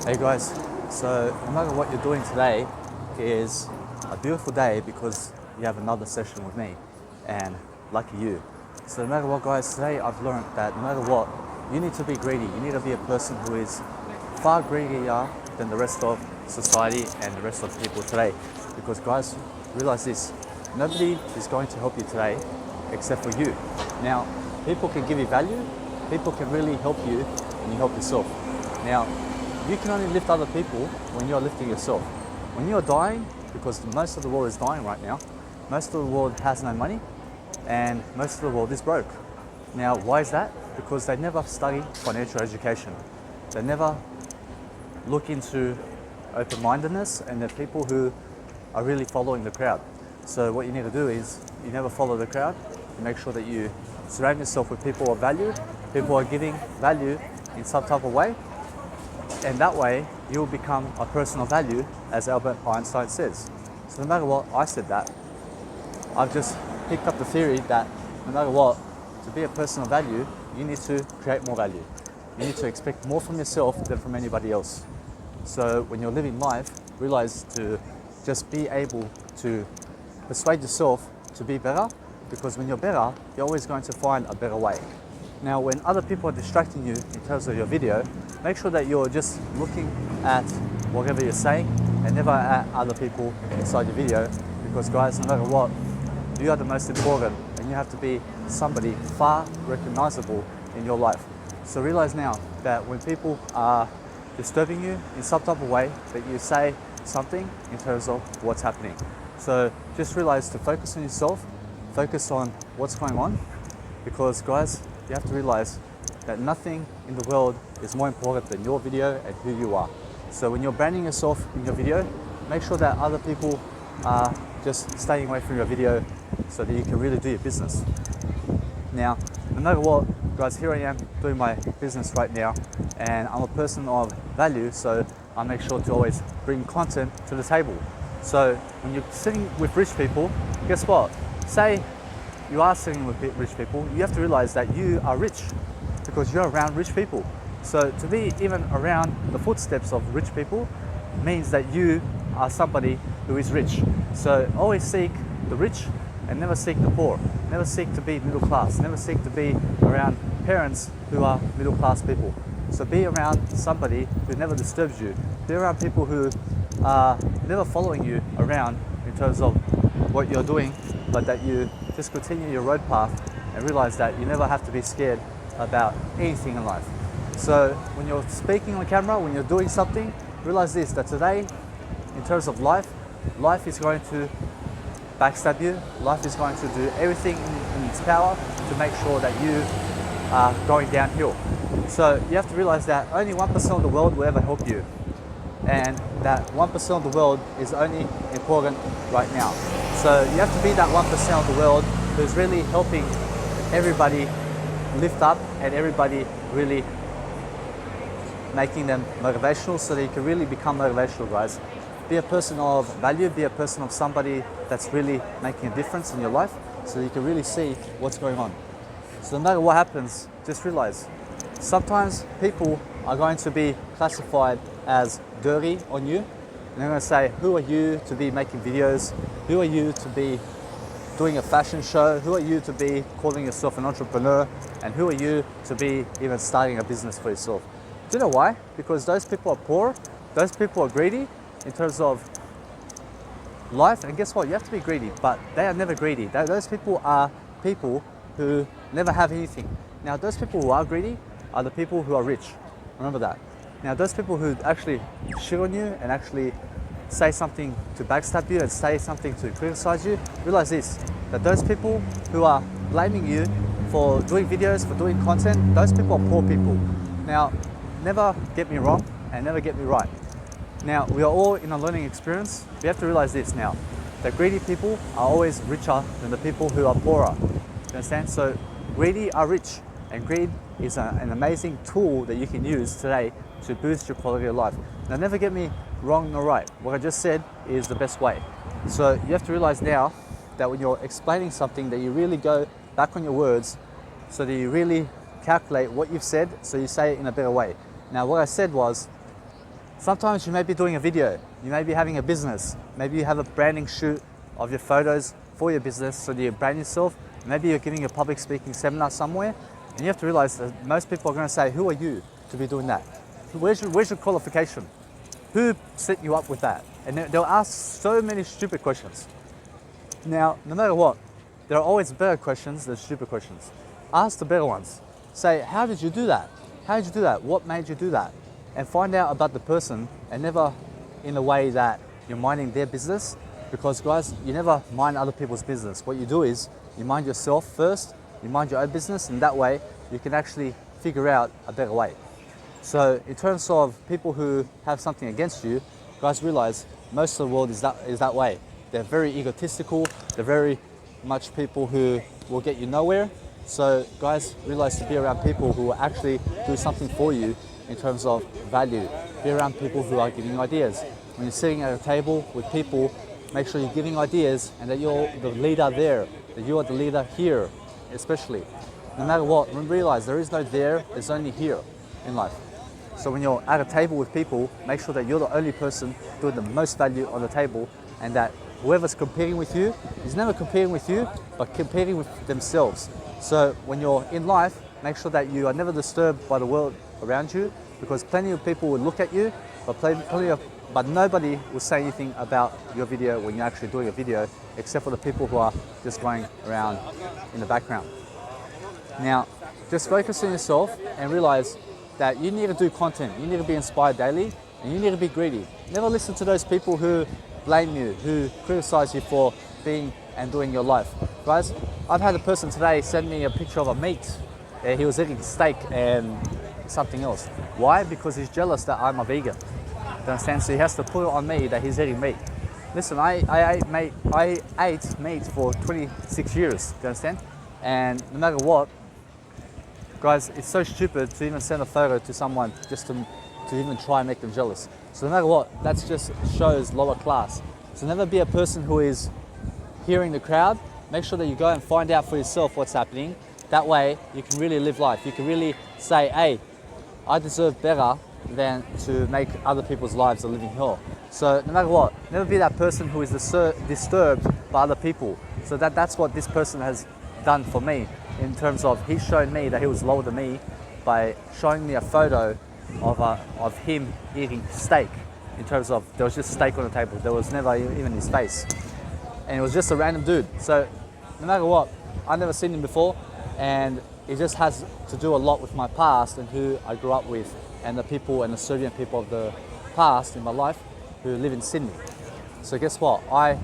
Hey guys, so no matter what you're doing today is a beautiful day because you have another session with me, and lucky you. So no matter what guys, today I've learned that no matter what, you need to be greedy. You need to be a person who is far greedier than the rest of society and the rest of people today. Because guys, realize this, nobody is going to help you today except for you. Now, people can give you value, people can really help you when you help yourself. Now, you can only lift other people when you're lifting yourself. When you're dying, because most of the world is dying right now, most of the world has no money and most of the world is broke. Now, why is that? Because they never study financial education. They never look into open-mindedness, and they're people who are really following the crowd. So what you need to do is you never follow the crowd. You make sure that you surround yourself with people of value, people who are giving value in some type of way, and that way you'll become a person of value, as Albert Einstein says. So no matter what, I said that. I've just picked up the theory that no matter what, to be a person of value, you need to create more value. You need to expect more from yourself than from anybody else. So when you're living life, realize to just be able to persuade yourself to be better, because when you're better, you're always going to find a better way. Now, when other people are distracting you in terms of your video, make sure that you're just looking at whatever you're saying and never at other people inside your video, because guys, no matter what, you are the most important and you have to be somebody far recognizable in your life. So realize now that when people are disturbing you in some type of way, that you say something in terms of what's happening. So just realize to focus on yourself, focus on what's going on, because guys, you have to realize that nothing in the world is more important than your video and who you are. So when you're branding yourself in your video, make sure that other people are just staying away from your video so that you can really do your business. Now, no matter what, guys, here I am doing my business right now, and I'm a person of value, so I make sure to always bring content to the table. So when you're sitting with rich people, guess what? Say you are sitting with rich people, you have to realize that you are rich because you're around rich people. So to be even around the footsteps of rich people means that you are somebody who is rich. So always seek the rich and never seek the poor. Never seek to be middle class. Never seek to be around parents who are middle class people. So be around somebody who never disturbs you. Be around people who are never following you around in terms of what you're doing, but that you just continue your road path and realize that you never have to be scared about anything in life. So when you're speaking on camera, when you're doing something, realize this, that today, in terms of life, life is going to backstab you. Life is going to do everything in its power to make sure that you are going downhill. So you have to realize that only 1% of the world will ever help you. And that 1% of the world is only important right now. So you have to be that 1% of the world who's really helping everybody lift up and everybody really making them motivational, so that you can really become motivational, guys. Be a person of value, be a person of somebody that's really making a difference in your life, so that you can really see what's going on. So no matter what happens, just realize sometimes people are going to be classified as dirty on you, and they're going to say, who are you to be making videos? Who are you to be doing a fashion show? Who are you to be calling yourself an entrepreneur? And who are you to be even starting a business for yourself? Do you know why? Because those people are poor, those people are greedy in terms of life, and guess what? You have to be greedy, but they are never greedy. Those people are people who never have anything. Now, those people who are greedy are the people who are rich. Remember that. Now, those people who actually shit on you and actually say something to backstab you and say something to criticize you, realize this, that those people who are blaming you for doing videos, for doing content, those people are poor people. Now, never get me wrong and never get me right. Now, we are all in a learning experience. We have to realize this now, that greedy people are always richer than the people who are poorer. You understand? So greedy are rich, and greed is an amazing tool that you can use today to boost your quality of life. Now, never get me wrong nor right. What I just said is the best way. So you have to realize now that when you're explaining something, that you really go back on your words so that you really calculate what you've said, so you say it in a better way. Now, what I said was, Sometimes you may be doing a video, you may be having a business, maybe you have a branding shoot of your photos for your business so that you brand yourself. Maybe you're giving a public speaking seminar somewhere, and you have to realize that most people are going to say, who are you to be doing that? Where's your qualification? Who set you up with that? And they'll ask so many stupid questions. Now, no matter what, there are always better questions than stupid questions. Ask the better ones. Say, how did you do that? How did you do that? What made you do that? And find out about the person, and never in a way that you're minding their business, because guys, you never mind other people's business. What you do is you mind yourself first, you mind your own business, and that way you can actually figure out a better way. So in terms of people who have something against you, guys, realize most of the world is that way. They're very egotistical, they're very much people who will get you nowhere. So guys, realize to be around people who will actually do something for you in terms of value. Be around people who are giving ideas. When you're sitting at a table with people, make sure you're giving ideas and that you're the leader there, that you are the leader here, especially. No matter what, realize there is no there, there's only here in life. So when you're at a table with people, make sure that you're the only person doing the most value on the table, and that whoever's competing with you is never competing with you, but competing with themselves. So when you're in life, make sure that you are never disturbed by the world around you, because plenty of people will look at you, but nobody will say anything about your video when you're actually doing a video, except for the people who are just going around in the background. Now, just focus on yourself and realize that you need to do content, you need to be inspired daily, and you need to be greedy. Never listen to those people who blame you, who criticize you for being and doing your life. Guys, I've had a person today send me a picture of a meat. He was eating steak and something else. Why? Because he's jealous that I'm a vegan. You understand? So he has to put it on me that he's eating meat. Listen, I ate meat for 26 years, do you understand? And no matter what, guys, it's so stupid to even send a photo to someone just to even try and make them jealous. So no matter what, that just shows lower class. So never be a person who is hearing the crowd. Make sure that you go and find out for yourself what's happening. That way you can really live life. You can really say, hey, I deserve better than to make other people's lives a living hell. So no matter what, never be that person who is disturbed by other people. So that's what this person has done for me, in terms of he's shown me that he was lower than me by showing me a photo of him eating steak. In terms of, there was just steak on the table, there was never even his face, and it was just a random dude. So no matter what, I've never seen him before, and it just has to do a lot with my past and who I grew up with, and the people and the Serbian people of the past in my life who live in Sydney. So guess what? I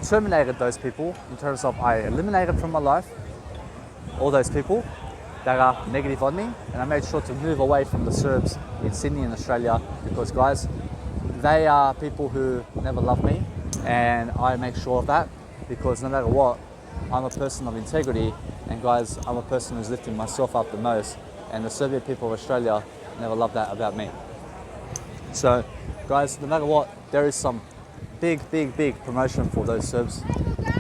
terminated those people, in terms of I eliminated from my life all those people that are negative on me, and I made sure to move away from the Serbs in Sydney and Australia, because guys, they are people who never love me, and I make sure of that, because no matter what, I'm a person of integrity, and guys, I'm a person who's lifting myself up the most, and the Serbian people of Australia never love that about me. So guys, no matter what, there is some big promotion for those Serbs,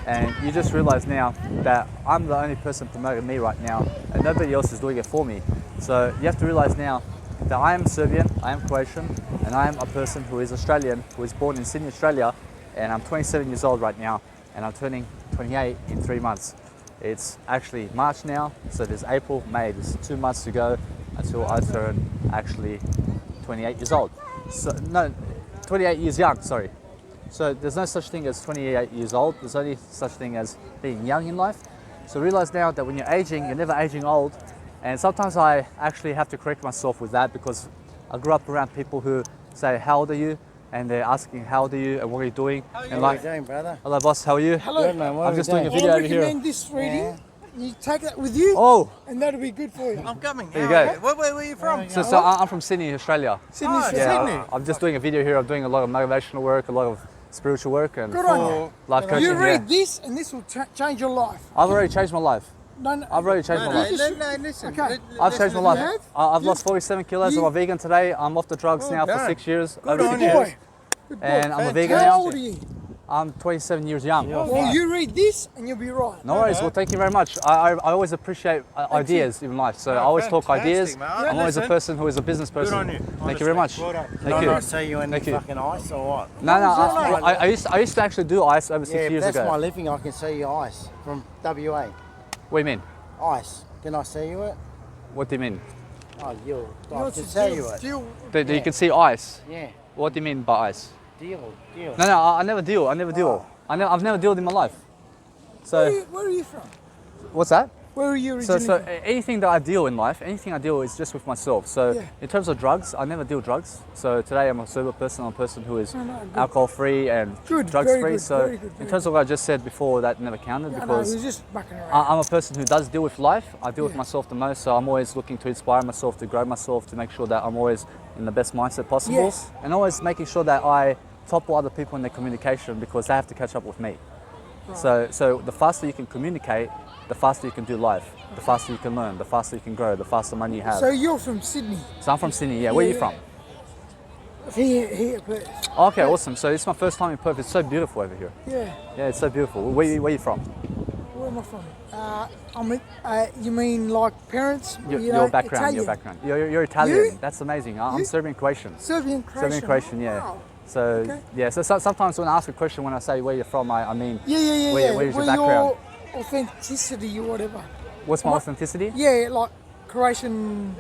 and you just realize now that I'm the only person promoting me right now, and nobody else is doing it for me. So you have to realize now that I am Serbian, I am Croatian, and I am a person who is Australian, who is born in Sydney, Australia, and I'm 27 years old right now, and I'm turning 28 in 3 months. It's actually March now, so there's April, May, there's 2 months to go until I turn actually 28 years old. So, no, 28 years young, sorry. So there's no such thing as 28 years old, there's only such thing as being young in life. So realize now that when you're aging, you're never aging old. And sometimes I actually have to correct myself with that, because I grew up around people who say, how old are you? And they're asking, how old are you and what are you doing? How are you and like, doing, brother? hello boss, how are you? Hello. Good, man. What I'm are just we doing a doing? video I over here. recommend this reading. You take that with you, Oh, and that'll be good for you. I'm coming. There you go. Where are you from? so I'm from Sydney, Australia. Sydney, Oh, Sydney. yeah. I'm just doing a video here. I'm doing a lot of motivational work, a lot of spiritual work, and Good on you. life coaching. You read Yeah. this, and this will change your life. I've already changed my life. No, I've already changed my life. Listen. Okay. I've changed my You life. have? I've lost 47 kilos. I'm a vegan today. I'm off the drugs now for Okay. 6 years. Good over on 6 you. years. Good boy. And I'm a vegan How now. old are you? I'm 27 years young. Yeah. Well, you read this and you'll be right. No worries. Well, thank you very much. I always appreciate ideas in life, so I always talk ideas. man. I'm always a person who is a business person. on you. Thank you very much. Well done. Thank Can you. I see you in Thank you. fucking ice or what? No, no. What was your name? I used to actually do ice over 6 Yeah, years that's ago. my living. I can see your ice from WA. What do you mean? Ice. Can I see you it? What do you mean? Oh, you. I Yours can is see you it. deal. That you Yeah. can see ice. Yeah. What do you mean by ice? Deal. No, no. I never deal. I never deal. I've never dealt in my life. So Where are you from? what's that? Where are you So, originally so from? anything that I deal in life, anything I deal is just with myself. So Yeah. in terms of drugs, I never deal drugs. So today I'm a sober person. I'm a person who is No, no, good. alcohol free and Good, drugs very free. good, So very good, in very terms of what I just said before, that never counted I know, because he was just mucking around. I'm a person who does deal with life. I deal with Yeah. myself the most. So I'm always looking to inspire myself, to grow myself, to make sure that I'm always in the best mindset possible, Yes. and always making sure that I topple other people in their communication because they have to catch up with me. So the faster you can communicate, the faster you can do life, the faster you can learn, the faster you can grow, the faster money you have. So you're from Sydney? So I'm from Sydney, yeah. Where are you Yeah, from? Here, Perth. Okay, awesome. So it's my first time in Perth. It's so beautiful over here. Yeah. Yeah, it's so beautiful. Where you from? Where am I from? You mean like parents? Your, you know, your background, Italian. your background. You're Italian. You? That's amazing. I'm You? Serbian Croatian. Serbian Croatian. Serbian Croatian, yeah. Wow. So Okay. yeah, so sometimes when I ask a question, when I say where you're from, I mean Yeah. where's your background? Your authenticity or whatever. What's my What? authenticity? Yeah, like Croatian.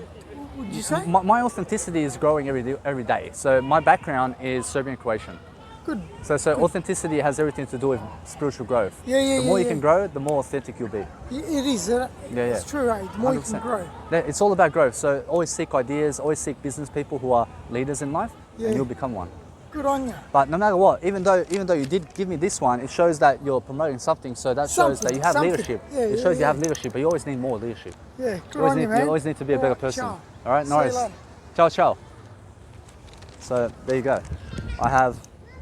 Would you say? My authenticity is growing every day. So my background is Serbian Croatian. Good. So authenticity has everything to do with spiritual growth. Yeah, The more you yeah. can grow, the more authentic you'll be. It is. Yeah. It's true. The more you can 100%. grow. It's all about growth. So always seek ideas, always seek business people who are leaders in life, Yeah. and you'll become one. Good on you. But no matter what, even though you did give me this one, it shows that you're promoting something. So that shows that you have Something. leadership. Yeah, it yeah, shows you have yeah. leadership, but you always need more leadership. Yeah. Good You always, on need, you, man. you always need to be a better Alright, person. ciao. All right, See you nice. later. Ciao, ciao. So there you go. I have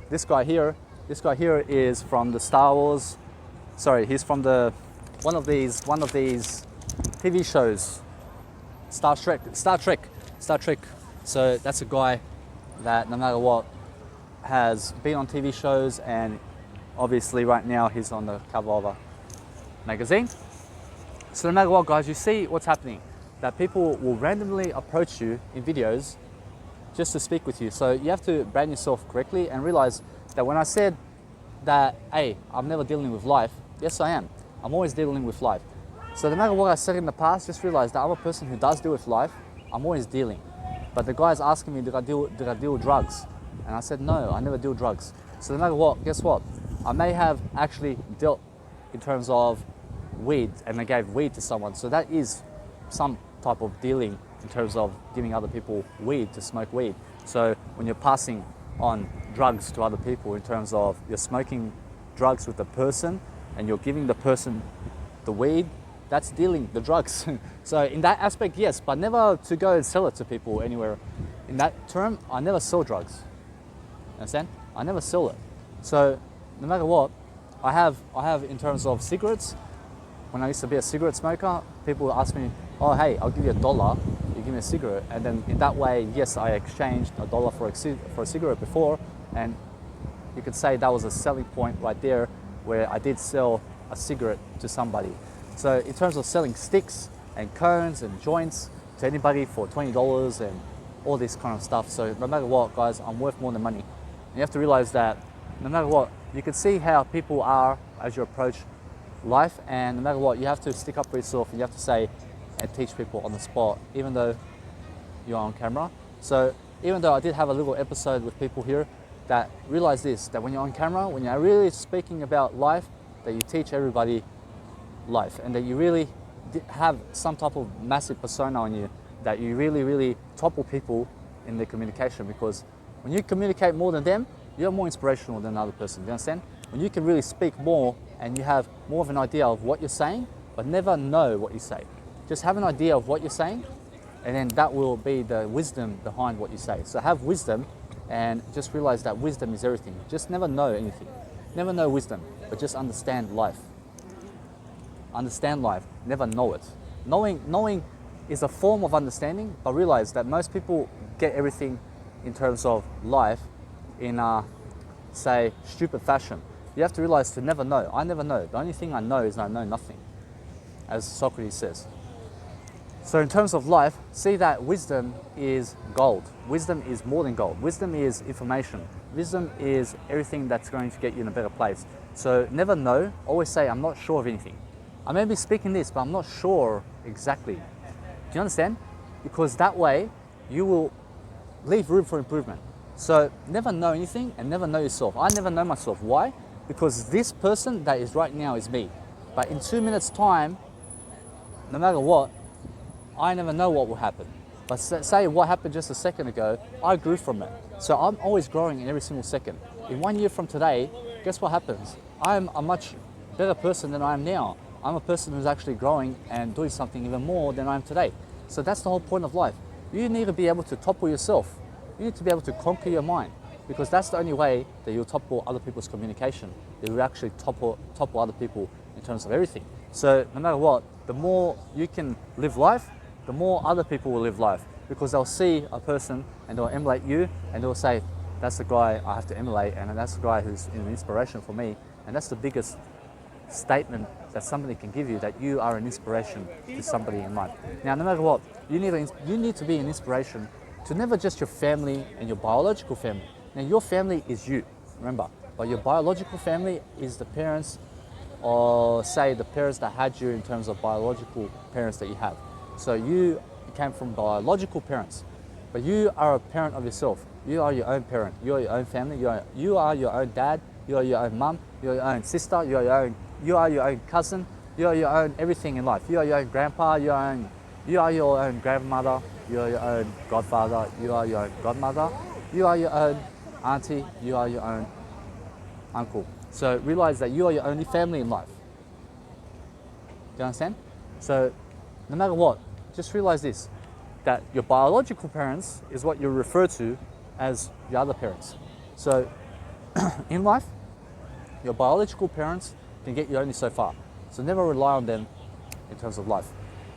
this guy here. This guy here is from the Star Wars. Sorry, he's from the one of these TV shows. Star Trek. So that's a guy that no matter what has been on TV shows, and obviously right now he's on the cover of a magazine. So no matter what, guys, you see what's happening, that people will randomly approach you in videos just to speak with you. So you have to brand yourself correctly and realize that when I said that, hey, I'm never dealing with life, yes I am. I'm always dealing with life. So no matter what I said in the past, just realize that I'm a person who does deal with life. I'm always dealing. But the guy's asking me, did I deal with drugs? And I said, no, I never deal drugs. So no matter what, guess what? I may have actually dealt in terms of weed, and I gave weed to someone. So that is some type of dealing in terms of giving other people weed to smoke weed. So when you're passing on drugs to other people in terms of you're smoking drugs with the person and you're giving the person the weed, that's dealing the drugs. So in that aspect, yes, but never to go and sell it to people anywhere. In that term, I never sell drugs. Understand? I never sell it. So no matter what, I have in terms of cigarettes. When I used to be a cigarette smoker, people would ask me, oh hey, I'll give you $1, you give me a cigarette. And then in that way, yes, I exchanged $1 for a cigarette before, and you could say that was a selling point right there where I did sell a cigarette to somebody. So in terms of selling sticks and cones and joints to anybody for $20 and all this kind of stuff. So no matter what, guys, I'm worth more than money. And you have to realize that no matter what, you can see how people are as you approach life, and no matter what, you have to stick up for yourself and you have to say and teach people on the spot, even though you're on camera. So even though I did have a little episode with people here, that realize this, that when you're on camera, when you're really speaking about life, that you teach everybody life, and that you really have some type of massive persona on you, that you really topple people in their communication, because when you communicate more than them, you're more inspirational than another person. Do you understand? When you can really speak more and you have more of an idea of what you're saying, but never know what you say. Just have an idea of what you're saying, and then that will be the wisdom behind what you say. So have wisdom, and just realize that wisdom is everything. Just never know anything. Never know wisdom, but just understand life. Understand life, never know it. Knowing is a form of understanding, but realize that most people get everything in terms of life in a, say, stupid fashion. you have to realize to never know. I never know. The only thing I know is I know nothing, as Socrates says. So in terms of life, see that wisdom is gold. Wisdom is more than gold. Wisdom is information. Wisdom is everything that's going to get you in a better place. So never know. Always say, I'm not sure of anything. I may be speaking this, but I'm not sure exactly. Do you understand? Because that way, you will leave room for improvement. So never know anything and never know yourself. I never know myself. Why? Because this person that is right now is me. But in 2 minutes' time, no matter what, I never know what will happen. But say what happened just a second ago, I grew from it. So I'm always growing in every single second. In 1 year from today, guess what happens? I'm a much better person than I am now. I'm a person who's actually growing and doing something even more than I am today. So that's the whole point of life. You need to be able to topple yourself. You need to be able to conquer your mind, because that's the only way that you'll topple other people's communication. You will actually topple other people in terms of everything. So no matter what, the more you can live life, the more other people will live life, because they'll see a person and they'll emulate you and they'll say, that's the guy I have to emulate, and that's the guy who's an inspiration for me. And that's the biggest statement that somebody can give you, that you are an inspiration to somebody in life. Now, no matter what, you need to be an inspiration to never just your family and your biological family. Now, your family is you, remember, but your biological family is the parents, or say the parents that had you in terms of biological parents that you have. So you came from biological parents, but you are a parent of yourself. You are your own parent. You are your own family. You are your own dad. You are your own mum. You are your own sister. You are your own cousin. You are your own everything in life. You are your own grandpa. You are your own grandmother. You are your own godfather. You are your own godmother. You are your own auntie. You are your own uncle. So realize that you are your only family in life. Do you understand? So no matter what, just realize this, that your biological parents is what you refer to as your other parents. So in life, your biological parents can get you only so far. So never rely on them in terms of life.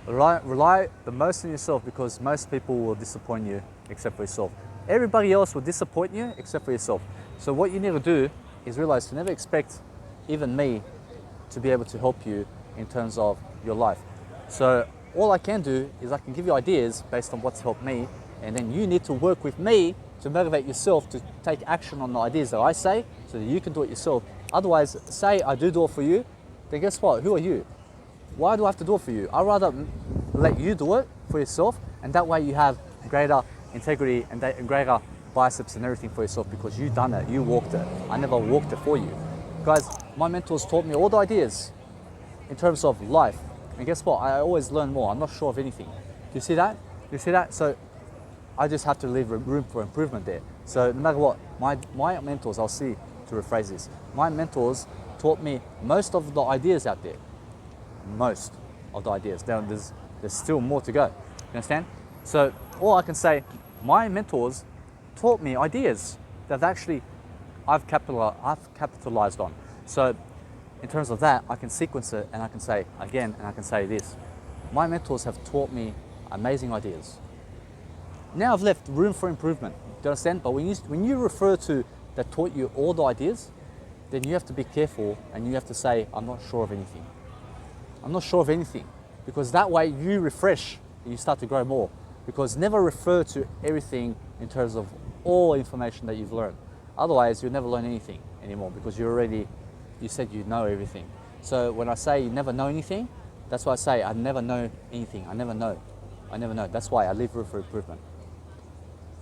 Rely the most on yourself, because most people will disappoint you except for yourself. Everybody else will disappoint you except for yourself. So what you need to do is realize to never expect even me to be able to help you in terms of your life. So all I can do is I can give you ideas based on what's helped me, and then you need to work with me to motivate yourself to take action on the ideas that I say, so that you can do it yourself. Otherwise, say I do it for you, then guess what? Who are you? Why do I have to do it for you? I'd rather let you do it for yourself, and that way you have greater integrity and greater biceps and everything for yourself, because you done it, you walked it. I never walked it for you. Guys, my mentors taught me all the ideas in terms of life. And guess what? I always learn more. I'm not sure of anything. Do you see that? You see that? So I just have to leave room for improvement there. So no matter what, my mentors, I'll see to rephrase this. My mentors taught me most of the ideas out there. Most of the ideas. Now there's still more to go. You understand? So all I can say, my mentors taught me ideas that actually I've capitalized on. So in terms of that, I can sequence it and I can say again, and I can say this. My mentors have taught me amazing ideas. Now I've left room for improvement. Do you understand? But when you refer to that taught you all the ideas, then you have to be careful and you have to say, I'm not sure of anything. I'm not sure of anything. Because that way you refresh and you start to grow more. Because never refer to everything in terms of all information that you've learned. Otherwise, you'll never learn anything anymore, because you said you know everything. So when I say you never know anything, that's why I say I never know anything. I never know. That's why I leave room for improvement.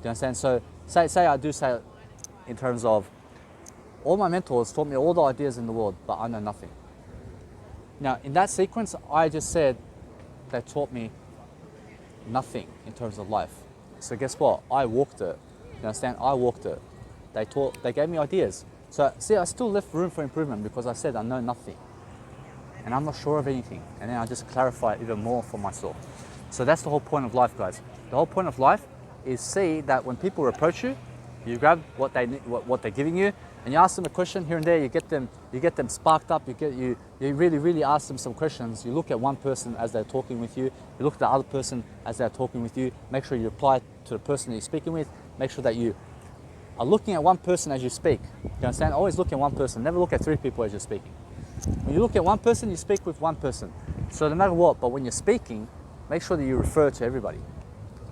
Do you understand? So say I do say it in terms of all my mentors taught me all the ideas in the world, but I know nothing. Now in that sequence, I just said they taught me nothing in terms of life. So guess what? I walked it. You understand? I walked it. They gave me ideas. So see, I still left room for improvement, because I said I know nothing and I'm not sure of anything. And then I just clarify it even more for myself. So that's the whole point of life, guys. The whole point of life is see that when people approach you, you grab what they're giving you, and you ask them a question here and there. You get them sparked up. You really ask them some questions. You look at one person as they're talking with you. You look at the other person as they're talking with you. Make sure you reply to the person that you're speaking with. Make sure that you are looking at one person as you speak. You understand? Always look at one person. Never look at 3 people as you're speaking. When you look at one person, you speak with one person. So no matter what, but when you're speaking, make sure that you refer to everybody.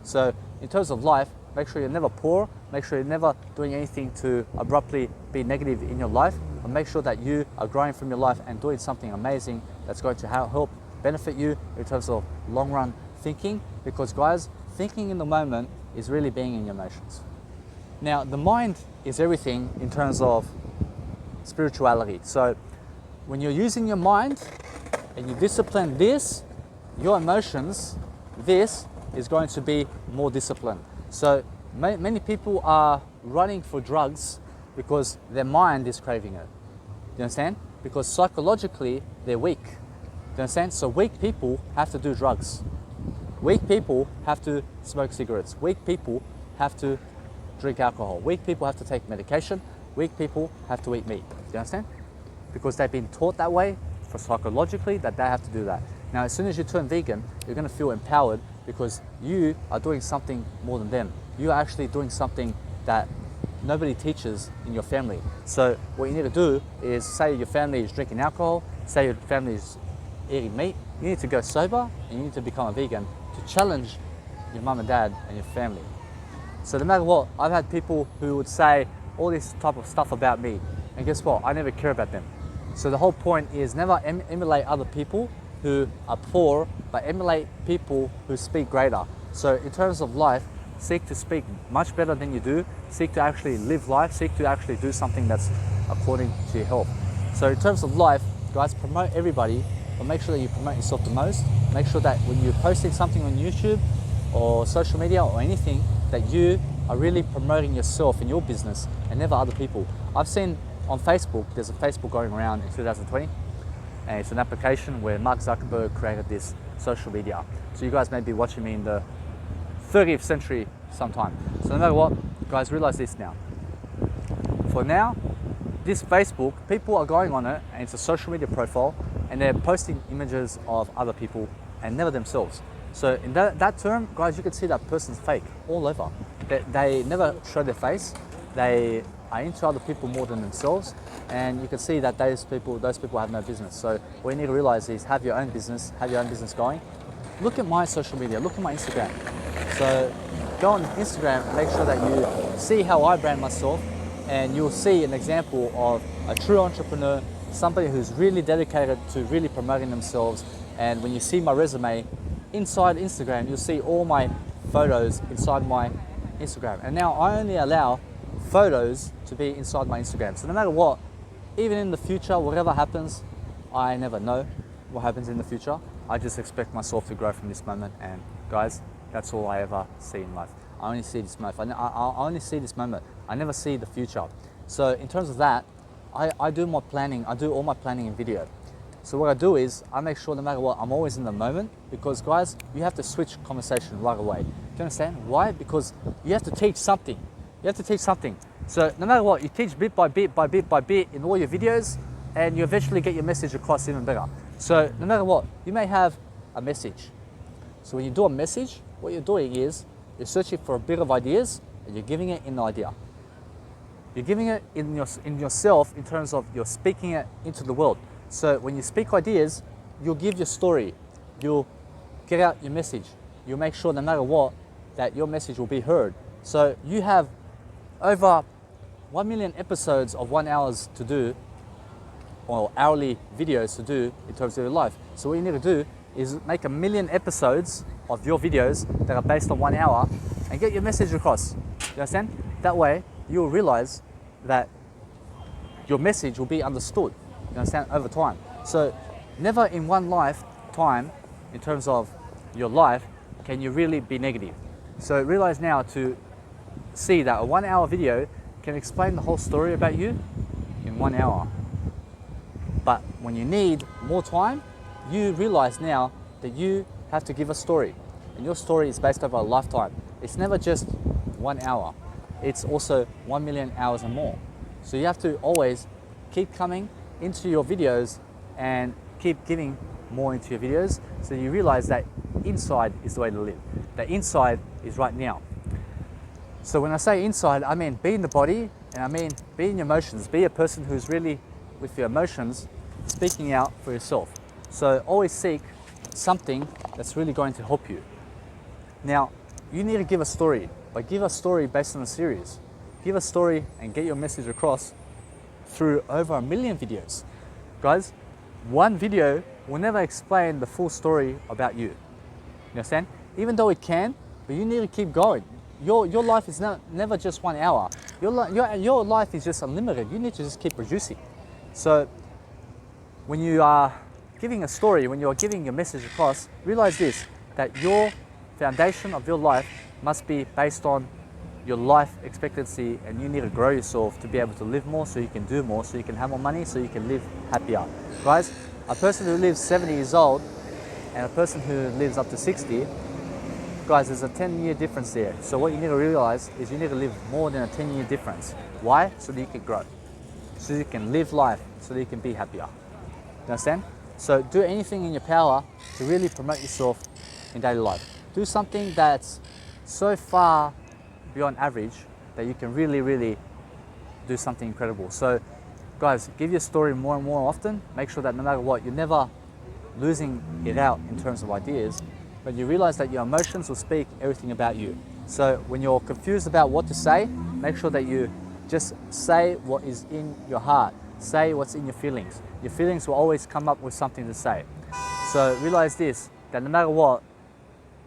So in terms of life, make sure you're never poor. Make sure you're never doing anything to abruptly be negative in your life. But make sure that you are growing from your life and doing something amazing that's going to help benefit you in terms of long run thinking. Because guys, thinking in the moment is really being in your emotions. Now, the mind is everything in terms of spirituality. So when you're using your mind and you discipline this, your emotions, this is going to be more disciplined. So many people are running for drugs because their mind is craving it. Do you understand? Because psychologically, they're weak. Do you understand? So weak people have to do drugs. Weak people have to smoke cigarettes. Weak people have to drink alcohol. Weak people have to take medication. Weak people have to eat meat. Do you understand? Because they've been taught that way, for psychologically, that they have to do that. Now, as soon as you turn vegan, you're going to feel empowered because you are doing something more than them. You are actually doing something that nobody teaches in your family. So what you need to do is, say your family is drinking alcohol, say your family is eating meat, you need to go sober and you need to become a vegan to challenge your mum and dad and your family. So no matter what, I've had people who would say all this type of stuff about me, and guess what? I never care about them. So the whole point is never emulate other people who are poor, but emulate people who speak greater. So in terms of life, seek to speak much better than you do, seek to actually live life, seek to actually do something that's according to your health. So in terms of life, guys, promote everybody, but make sure that you promote yourself the most. Make sure that when you're posting something on YouTube or social media or anything, that you are really promoting yourself and your business and never other people. I've seen on Facebook, there's a Facebook going around in 2020, and it's an application where Mark Zuckerberg created this social media. So you guys may be watching me in the 30th century sometime. So no matter what, guys, realize this now. For now, this Facebook, people are going on it, and it's a social media profile, and they're posting images of other people and never themselves. So in that term, guys, you can see that person's fake all over. They never show their face. They are into other people more than themselves, and you can see that those people have no business. So what you need to realize is have your own business going. Look at my social media, look at my Instagram. So go on Instagram and make sure that you see how I brand myself, and you'll see an example of a true entrepreneur, somebody who's really dedicated to really promoting themselves. And when you see my resume inside Instagram, you'll see all my photos inside my Instagram. And now I only allow photos to be inside my Instagram. So no matter what, even in the future, whatever happens, I never know what happens in the future. I just expect myself to grow from this moment. And guys, that's all I ever see in life. I only see this moment. I only see this moment. I never see the future. So in terms of that, I do my planning. I do all my planning in video. So what I do is I make sure no matter what, I'm always in the moment, because guys, you have to switch conversation right away. Do you understand? Why? Because you have to teach something. You have to teach something. So no matter what, you teach bit by bit by bit by bit in all your videos, and you eventually get your message across even better. So no matter what, you may have a message. So when you do a message, what you're doing is you're searching for a bit of ideas, and you're giving it in the idea. You're giving it in yourself in terms of you're speaking it into the world. So when you speak ideas, you'll give your story, you'll get out your message, you'll make sure no matter what, that your message will be heard. So you have over 1 million episodes of 1 hour to do, or hourly videos to do in terms of your life. So what you need to do is make 1 million episodes of your videos that are based on 1 hour and get your message across. You understand? That way, you'll realize that your message will be understood. You understand? Over time. So never in one lifetime, in terms of your life, can you really be negative. So realize now to see that a 1 hour video can explain the whole story about you in 1 hour. But when you need more time, you realize now that you have to give a story. And your story is based over a lifetime. It's never just 1 hour. It's also 1 million hours and more. So you have to always keep coming into your videos and keep giving more into your videos, so you realize that inside is the way to live. That inside is right now. So when I say inside, I mean be in the body, and I mean be in your emotions. Be a person who's really, with your emotions, speaking out for yourself. So always seek something that's really going to help you. Now, you need to give a story, but give a story based on a series. Give a story and get your message across through over 1 million videos. Guys, one video will never explain the full story about you. You understand? Even though it can, but you need to keep going. Your life is never just 1 hour. Your life is just unlimited. You need to just keep producing. So when you are giving a story, when you're giving your message across, realize this, that your foundation of your life must be based on your life expectancy, and you need to grow yourself to be able to live more, so you can do more, so you can have more money, so you can live happier. Guys, a person who lives 70 years old and a person who lives up to 60, guys, there's a 10-year difference there. So what you need to realize is you need to live more than a 10-year difference. Why? So that you can grow, so you can live life, so that you can be happier. You understand? So do anything in your power to really promote yourself in daily life. Do something that's so far beyond average that you can really do something incredible. So guys, give your story more and more often. Make sure that no matter what, you're never losing it out in terms of ideas, but you realize that your emotions will speak everything about you. So when you're confused about what to say, make sure that you just say what is in your heart. Say what's in your feelings. Your feelings will always come up with something to say. So realize this, that no matter what,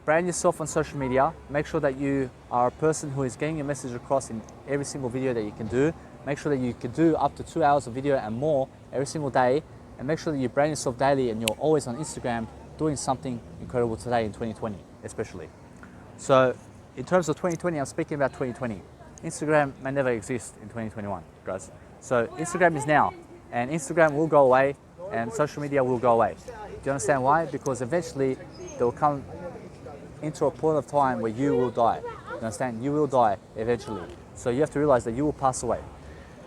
brand yourself on social media. Make sure that you are a person who is getting your message across in every single video that you can do. Make sure that you can do up to 2 hours of video and more every single day. And make sure that you brand yourself daily and you're always on Instagram doing something incredible today in 2020, especially. So in terms of 2020, I'm speaking about 2020. Instagram may never exist in 2021, guys. So Instagram is now, and Instagram will go away and social media will go away. Do you understand why? Because eventually there will come into a point of time where you will die. You understand? You will die eventually. So you have to realize that you will pass away.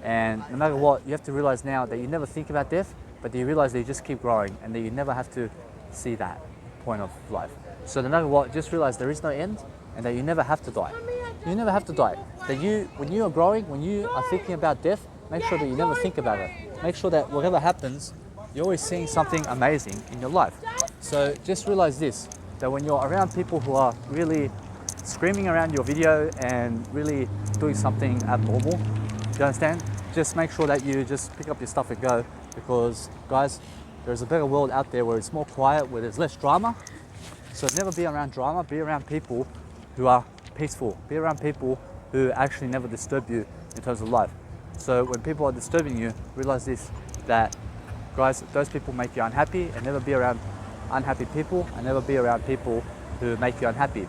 And no matter what, you have to realize now that you never think about death, but you realize that you just keep growing and that you never have to see that point of life. So no matter what, just realize there is no end and that you never have to die. You never have to die. That when you are growing, when you are thinking about death, make sure that you never think about it. Make sure that whatever happens, you're always seeing something amazing in your life. So just realize this, that when you're around people who are really screaming around your video and really doing something abnormal, do you understand? Just make sure that you just pick up your stuff and go, because guys, there's a better world out there where it's more quiet, where there's less drama. So never be around drama, be around people who are peaceful, be around people who actually never disturb you in terms of life. So when people are disturbing you, realize this, that guys, those people make you unhappy, and never be around unhappy people, and never be around people who make you unhappy.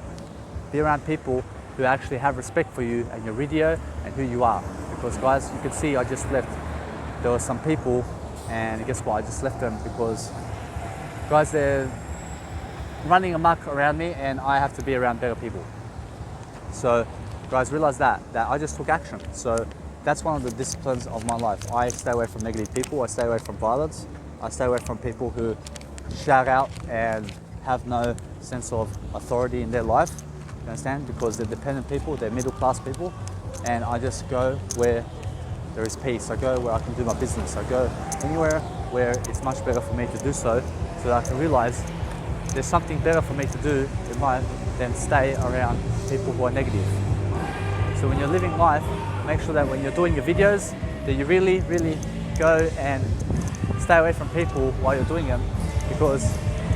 Be around people who actually have respect for you and your video and who you are. Because guys, you can see I just left, there were some people, and guess what, I just left them because guys, they're running amok around me and I have to be around better people. So guys, realize that I just took action. So that's one of the disciplines of my life. I stay away from negative people, I stay away from violence, I stay away from people who shout out and have no sense of authority in their life, you understand? Because they're dependent people, they're middle class people, and I just go where there is peace. I go where I can do my business. I go anywhere where it's much better for me to do so that I can realize there's something better for me to do in life than stay around people who are negative. So when you're living life, make sure that when you're doing your videos, that you really go and stay away from people while you're doing them, because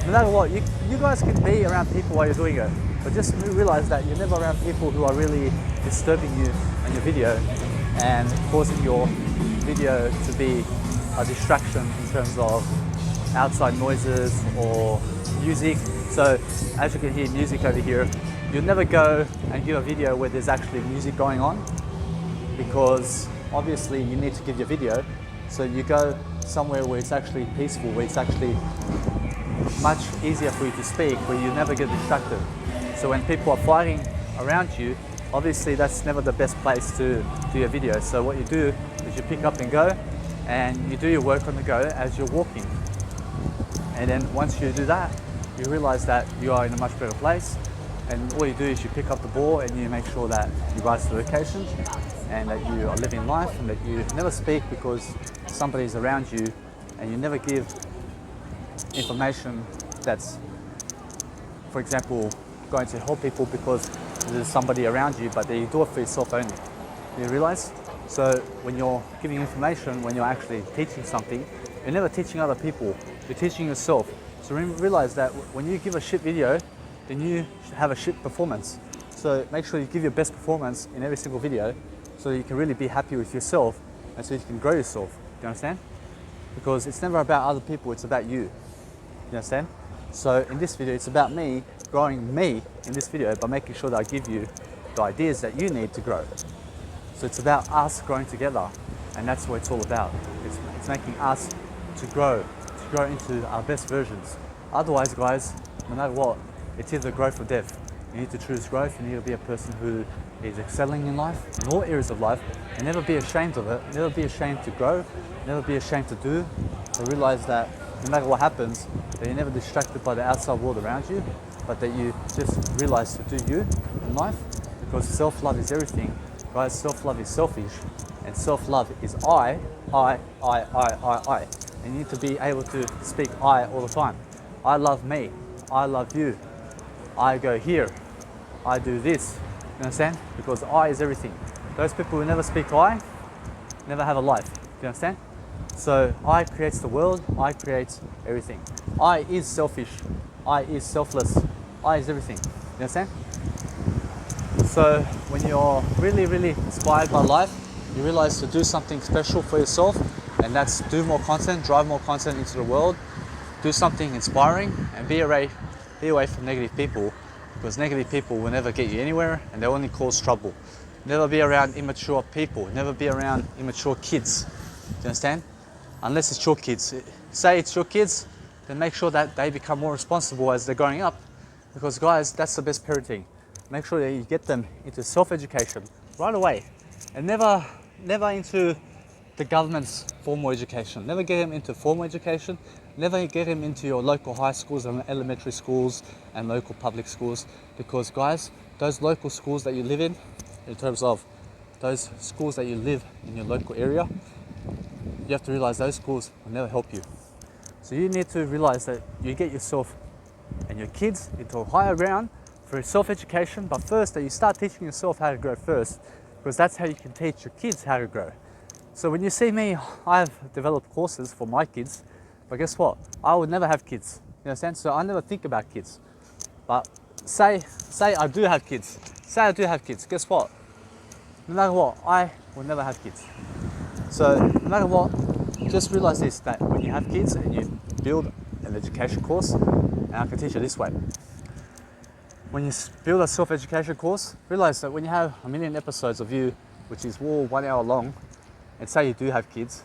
no matter what, you guys can be around people while you're doing it, but just realize that you're never around people who are really disturbing you on your video and causing your video to be a distraction in terms of outside noises or music. So as you can hear music over here, you'll never go and give a video where there's actually music going on, because obviously you need to give your video. So you go somewhere where it's actually peaceful, where it's actually much easier for you to speak, where you never get distracted. So when people are fighting around you, obviously that's never the best place to do your video. So what you do is you pick up and go, and you do your work on the go as you're walking. And then once you do that, you realize that you are in a much better place, and all you do is you pick up the ball and you make sure that you rise to the occasion and that you are living life and that you never speak because somebody's around you, and you never give information that's, for example, going to help people because there's somebody around you, but you do it for yourself only. You realize? So when you're giving information, when you're actually teaching something, you're never teaching other people, you're teaching yourself. So realize that when you give a shit video, then you should have a shit performance. So make sure you give your best performance in every single video so you can really be happy with yourself and so you can grow yourself. Do you understand? Because it's never about other people, it's about you. You understand? So in this video, it's about me growing me in this video by making sure that I give you the ideas that you need to grow. So it's about us growing together, and that's what it's all about. It's making us to grow into our best versions. Otherwise, guys, no matter what, it's either growth or death. You need to choose growth. You need to be a person who is excelling in life, in all areas of life, and never be ashamed of it. Never be ashamed to grow. Never be ashamed to do. So realize that no matter what happens, that you're never distracted by the outside world around you, but that you just realize to do you in life, because self-love is everything. Guys, self-love is selfish, and self-love is I. And you need to be able to speak I all the time. I love me. I love you. I go here. I do this. You understand? Because I is everything. Those people who never speak I never have a life. Do you understand? So I creates the world. I creates everything. I is selfish. I is selfless. I is everything. You understand? So when you're really, really inspired by life, you realize to do something special for yourself, and that's do more content, drive more content into the world, do something inspiring, and be away from negative people, because negative people will never get you anywhere and they only cause trouble. Never be around immature people, never be around immature kids. Do you understand? Unless it's your kids. Say it's your kids, then make sure that they become more responsible as they're growing up, because guys, that's the best parenting. Make sure that you get them into self-education right away, and never into the government's formal education. Never get him into formal education. Never get him into your local high schools and elementary schools and local public schools, because guys, those local schools that you live in terms of those schools that you live in your local area, you have to realize those schools will never help you. So you need to realize that you get yourself and your kids into a higher ground for self-education, but first that you start teaching yourself how to grow first, because that's how you can teach your kids how to grow. So when you see me, I've developed courses for my kids, but guess what? I would never have kids. You understand? So I never think about kids. But say I do have kids. Say I do have kids. Guess what? No matter what, I will never have kids. So no matter what, just realize this, that when you have kids and you build an education course, and I can teach you this way. When you build a self-education course, realize that when you have 1 million episodes of you, which is all 1 hour long, and say you do have kids,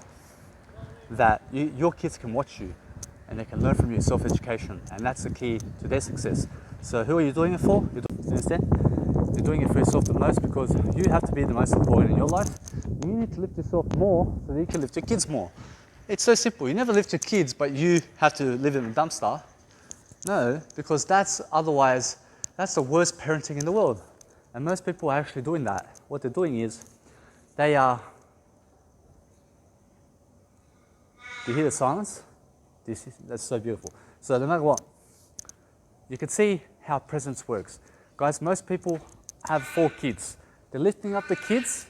that your kids can watch you and they can learn from you self-education, and that's the key to their success. So who are you doing it for? You understand? You're doing it for yourself the most, because you have to be the most important in your life. You need to lift yourself more so that you can lift your kids more. It's so simple. You never lift your kids, but you have to live in a dumpster. No, because that's the worst parenting in the world. And most people are actually doing that. What they're doing is, they are... Do you hear the silence? That's so beautiful. So no matter what, you can see how presence works. Guys, most people have 4 kids. They're lifting up the kids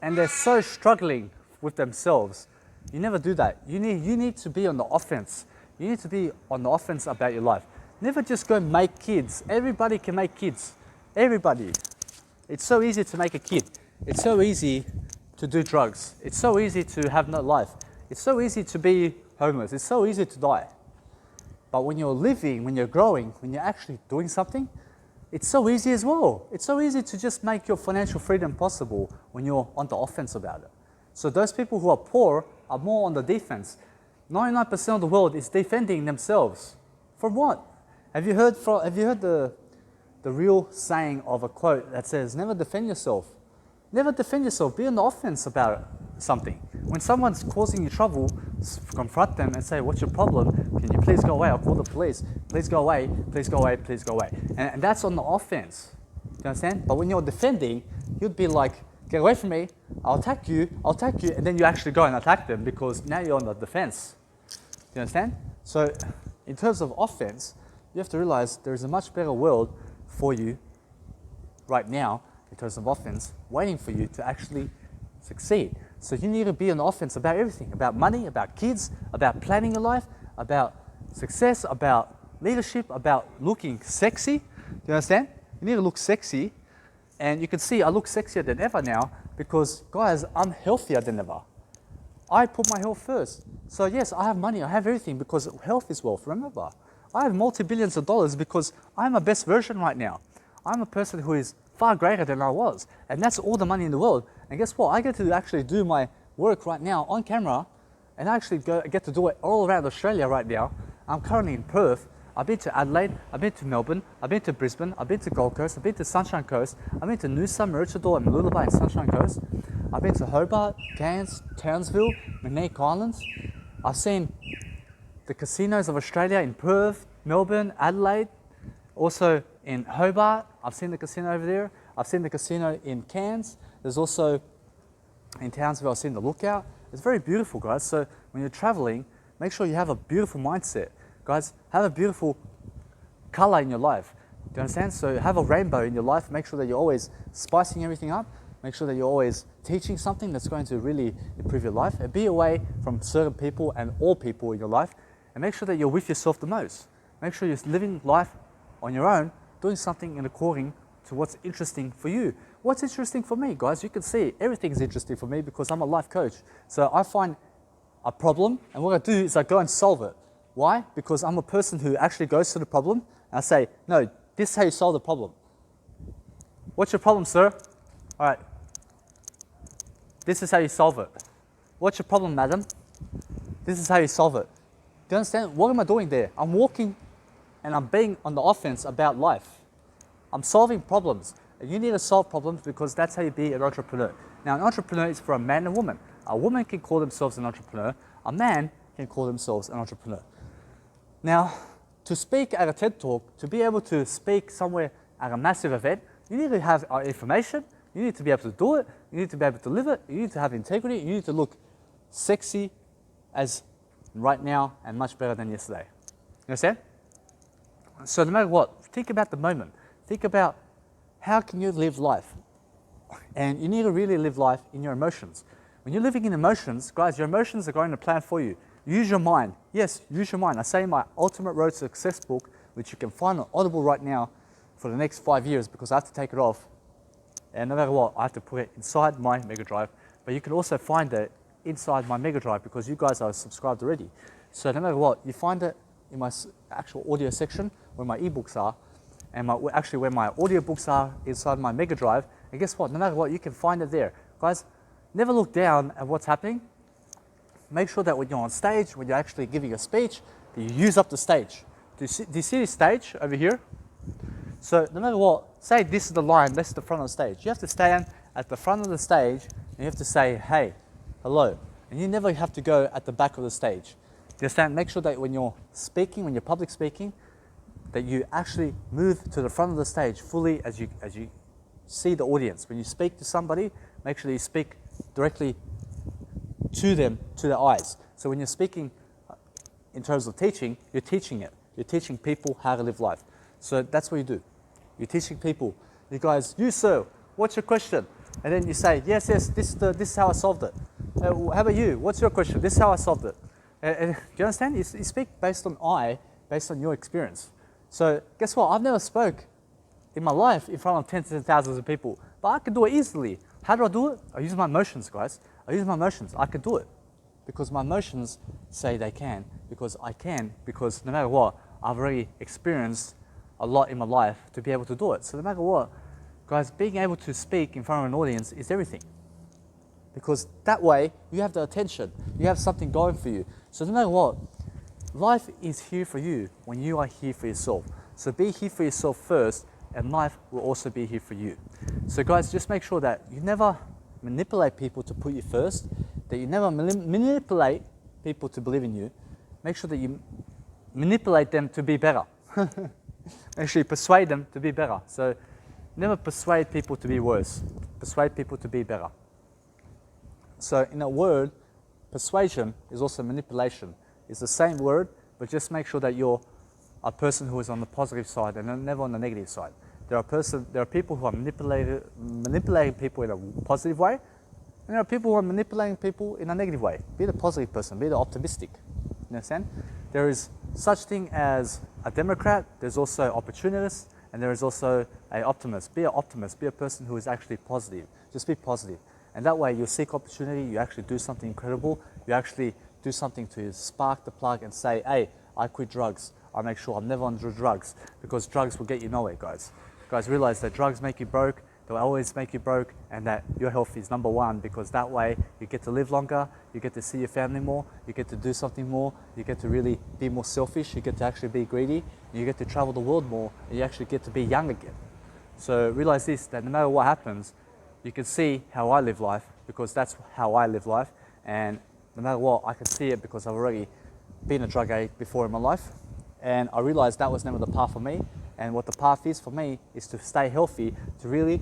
and they're so struggling with themselves. You never do that. You need to be on the offense. You need to be on the offense about your life. Never just go make kids. Everybody can make kids. Everybody. It's so easy to make a kid. It's so easy to do drugs. It's so easy to have no life. It's so easy to be homeless. It's so easy to die. But when you're living, when you're growing, when you're actually doing something, it's so easy as well. It's so easy to just make your financial freedom possible when you're on the offense about it. So those people who are poor are more on the defense. 99% of the world is defending themselves. From what? Have you heard the real saying of a quote that says, never defend yourself? Never defend yourself. Be on the offense about something. When someone's causing you trouble, confront them and say, what's your problem? Can you please go away? I'll call the police. Please go away. Please go away. Please go away. And that's on the offense. Do you understand? But when you're defending, you'd be like, get away from me. I'll attack you. And then you actually go and attack them because now you're on the defense. Do you understand? So in terms of offense, you have to realize there's a much better world for you right now in terms of offense, waiting for you to actually succeed. So you need to be on the offense about everything, about money, about kids, about planning your life, about success, about leadership, about looking sexy. Do you understand? You need to look sexy. And you can see I look sexier than ever now because, guys, I'm healthier than ever. I put my health first. So yes, I have money, I have everything because health is wealth, remember. I have multi-billions of dollars because I'm my best version right now. I'm a person who is far greater than I was. And that's all the money in the world. And guess what? I get to actually do my work right now on camera, and I actually get to do it all around Australia right now. I'm currently in Perth. I've been to Adelaide, I've been to Melbourne, I've been to Brisbane, I've been to Gold Coast, I've been to Sunshine Coast, I've been to Noosa, Maroochydore and Mooloolaba and Sunshine Coast. I've been to Hobart, Cairns, Townsville, Manake Islands. I've seen the casinos of Australia in Perth, Melbourne, Adelaide, also in Hobart. I've seen the casino over there. I've seen the casino in Cairns. There's also in Townsville, I've seen the Lookout. It's very beautiful, guys. So when you're traveling, make sure you have a beautiful mindset. Guys, have a beautiful color in your life. Do you understand? So have a rainbow in your life. Make sure that you're always spicing everything up. Make sure that you're always teaching something that's going to really improve your life. And be away from certain people and all people in your life. And make sure that you're with yourself the most. Make sure you're living life on your own, doing something in according to what's interesting for you. What's interesting for me, guys? You can see everything's interesting for me because I'm a life coach. So I find a problem, and what I do is I go and solve it. Why? Because I'm a person who actually goes to the problem and I say, no, this is how you solve the problem. What's your problem, sir? All right. This is how you solve it. What's your problem, madam? This is how you solve it. Do you understand? What am I doing there? I'm walking and I'm being on the offense about life. I'm solving problems. And you need to solve problems because that's how you be an entrepreneur. Now, an entrepreneur is for a man and a woman. A woman can call themselves an entrepreneur. A man can call themselves an entrepreneur. Now, to speak at a TED Talk, to be able to speak somewhere at a massive event, you need to have information, you need to be able to do it, you need to be able to live it, you need to have integrity, you need to look sexy as right now and much better than yesterday. You understand? So no matter what, think about the moment. Think about how can you live life? And you need to really live life in your emotions. When you're living in emotions, guys, your emotions are going to plan for you. Use your mind. Yes, use your mind. I say in my Ultimate Road to Success book, which you can find on Audible right now for the next 5 years because I have to take it off. And no matter what, I have to put it inside my Mega Drive. But you can also find it inside my Mega Drive because you guys are subscribed already. So no matter what, you find it in my actual audio section where my ebooks are, and actually where my audiobooks are inside my Mega Drive. And guess what? No matter what, you can find it there. Guys, never look down at what's happening. Make sure that when you're on stage, when you're actually giving a speech, that you use up the stage. Do you see this stage over here? So no matter what, say this is the line, this is the front of the stage. You have to stand at the front of the stage and you have to say, hey, hello. And you never have to go at the back of the stage. You understand? Make sure that when you're speaking, when you're public speaking, that you actually move to the front of the stage fully as you see the audience. When you speak to somebody, make sure that you speak directly to them, to their eyes. So when you're speaking in terms of teaching, you're teaching it. You're teaching people how to live life. So that's what you do. You're teaching people. You guys, you sir, what's your question? And then you say, yes, this is how I solved it. How about you? What's your question? This is how I solved it. Do you understand? You speak based on your experience. So guess what? I've never spoke in my life in front of tens and thousands of people, but I can do it easily. How do I do it? I use my emotions, guys. I use my emotions. I can do it because my emotions say they can, because I can, because no matter what, I've already experienced a lot in my life to be able to do it. So no matter what, guys, being able to speak in front of an audience is everything. Because that way, you have the attention. You have something going for you. So no matter what, life is here for you when you are here for yourself. So be here for yourself first, and life will also be here for you. So guys, just make sure that you never manipulate people to put you first, that you never manipulate people to believe in you. Make sure that you manipulate them to be better. Actually persuade them to be better. So never persuade people to be worse. Persuade people to be better. So in a word, persuasion is also manipulation. It's the same word, but just make sure that you're a person who is on the positive side and never on the negative side. There are people who are manipulating people in a positive way, and there are people who are manipulating people in a negative way. Be the positive person, be the optimistic. You understand? There is such thing as a Democrat, there's also opportunists, and there is also an optimist. Be an optimist, be a person who is actually positive. Just be positive. And that way you seek opportunity, you actually do something incredible, you actually do something to spark the plug and say, hey, I quit drugs. I make sure I'm never on drugs, because drugs will get you nowhere, guys. Guys, realize that drugs make you broke, they'll always make you broke, and that your health is number one, because that way you get to live longer, you get to see your family more, you get to do something more, you get to really be more selfish, you get to actually be greedy, and you get to travel the world more, and you actually get to be young again. So realize this, that no matter what happens, you can see how I live life, because that's how I live life, and no matter what, I can see it because I've already been a drug addict before in my life, and I realized that was never the path for me. And what the path is for me is to stay healthy, to really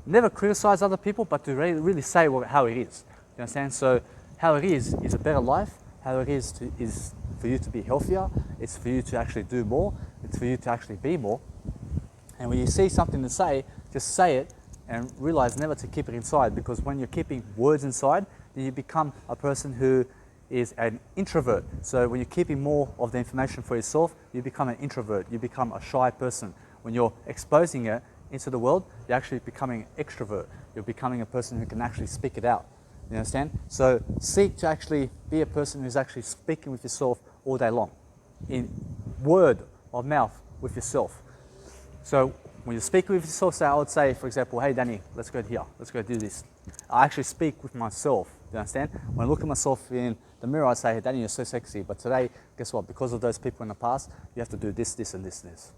never criticize other people, but to really say how it is. You understand? So how it is a better life. How it is for you to be healthier. It's for you to actually do more. It's for you to actually be more. And when you see something to say, just say it and realize never to keep it inside, because when you're keeping words inside, then you become a person who is an introvert. So when you're keeping more of the information for yourself, you become an introvert, you become a shy person. When you're exposing it into the world, you're actually becoming an extrovert. You're becoming a person who can actually speak it out. You understand? So seek to actually be a person who's actually speaking with yourself all day long, in word of mouth with yourself. So when you're speaking with yourself, so I would say, for example, hey Danny, let's go here, let's go do this. I actually speak with myself. You understand? When I look at myself in the mirror, I say, hey, Danny, you're so sexy. But today, guess what? Because of those people in the past, you have to do this, this, and this, and this.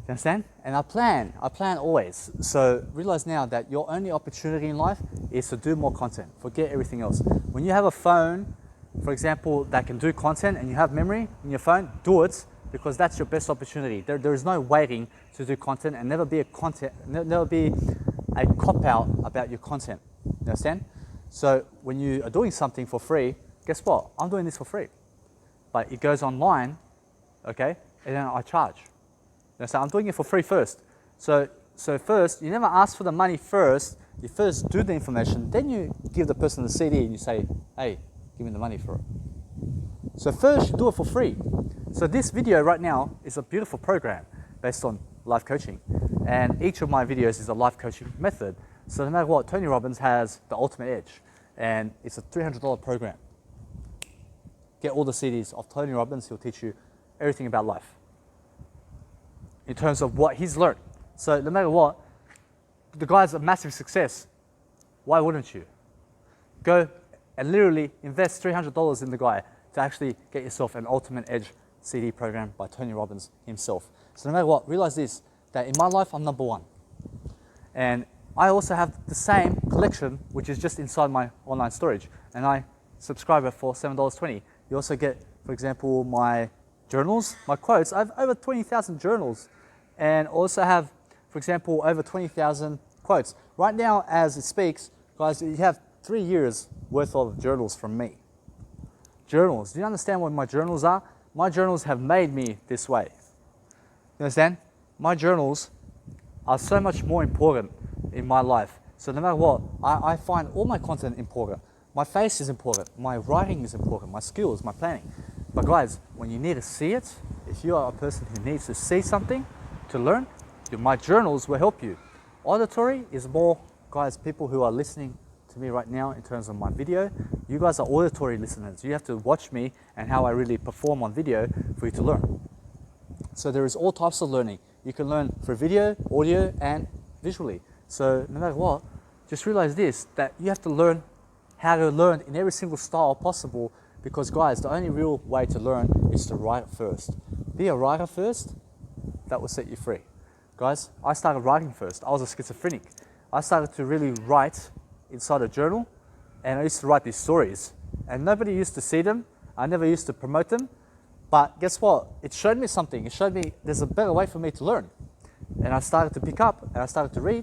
You understand? And I plan always. So realize now that your only opportunity in life is to do more content. Forget everything else. When you have a phone, for example, that can do content and you have memory in your phone, do it, because that's your best opportunity. There is no waiting to do content, and never be a cop-out about your content. You understand? So when you are doing something for free, guess what? I'm doing this for free. But it goes online, okay, and then I charge. So I'm doing it for free first. So first, you never ask for the money first. You first do the information, then you give the person the CD and you say, hey, give me the money for it. So first, you do it for free. So this video right now is a beautiful program based on life coaching. And each of my videos is a life coaching method. So no matter what, Tony Robbins has the ultimate edge, and it's a $300 program. Get all the CDs of Tony Robbins. He'll teach you everything about life in terms of what he's learned. So no matter what, the guy's a massive success. Why wouldn't you? Go and literally invest $300 in the guy to actually get yourself an ultimate edge CD program by Tony Robbins himself. So no matter what, realize this, that in my life, I'm number one. And I also have the same collection, which is just inside my online storage, and I subscribe it for $7.20. You also get, for example, my journals, my quotes. I have over 20,000 journals, and also have, for example, over 20,000 quotes. Right now, as it speaks, guys, you have 3 years worth of journals from me. Journals. Do you understand what my journals are? My journals have made me this way. You understand? My journals are so much more important in my life. So no matter what, I find all my content important. My face is important, my writing is important, my skills, my planning. But guys, when you need to see it, if you are a person who needs to see something to learn, my journals will help you. Auditory is more, guys, people who are listening to me right now in terms of my video. You guys are auditory listeners. You have to watch me and how I really perform on video for you to learn. So there is all types of learning. You can learn through video, audio, and visually. So no matter what, just realize this, that you have to learn how to learn in every single style possible, because guys, the only real way to learn is to write first. Be a writer first, that will set you free. Guys, I started writing first. I was a schizophrenic. I started to really write inside a journal, and I used to write these stories, and nobody used to see them. I never used to promote them, But guess what? It showed me something. It showed me there's a better way for me to learn. And I started to pick up and I started to read,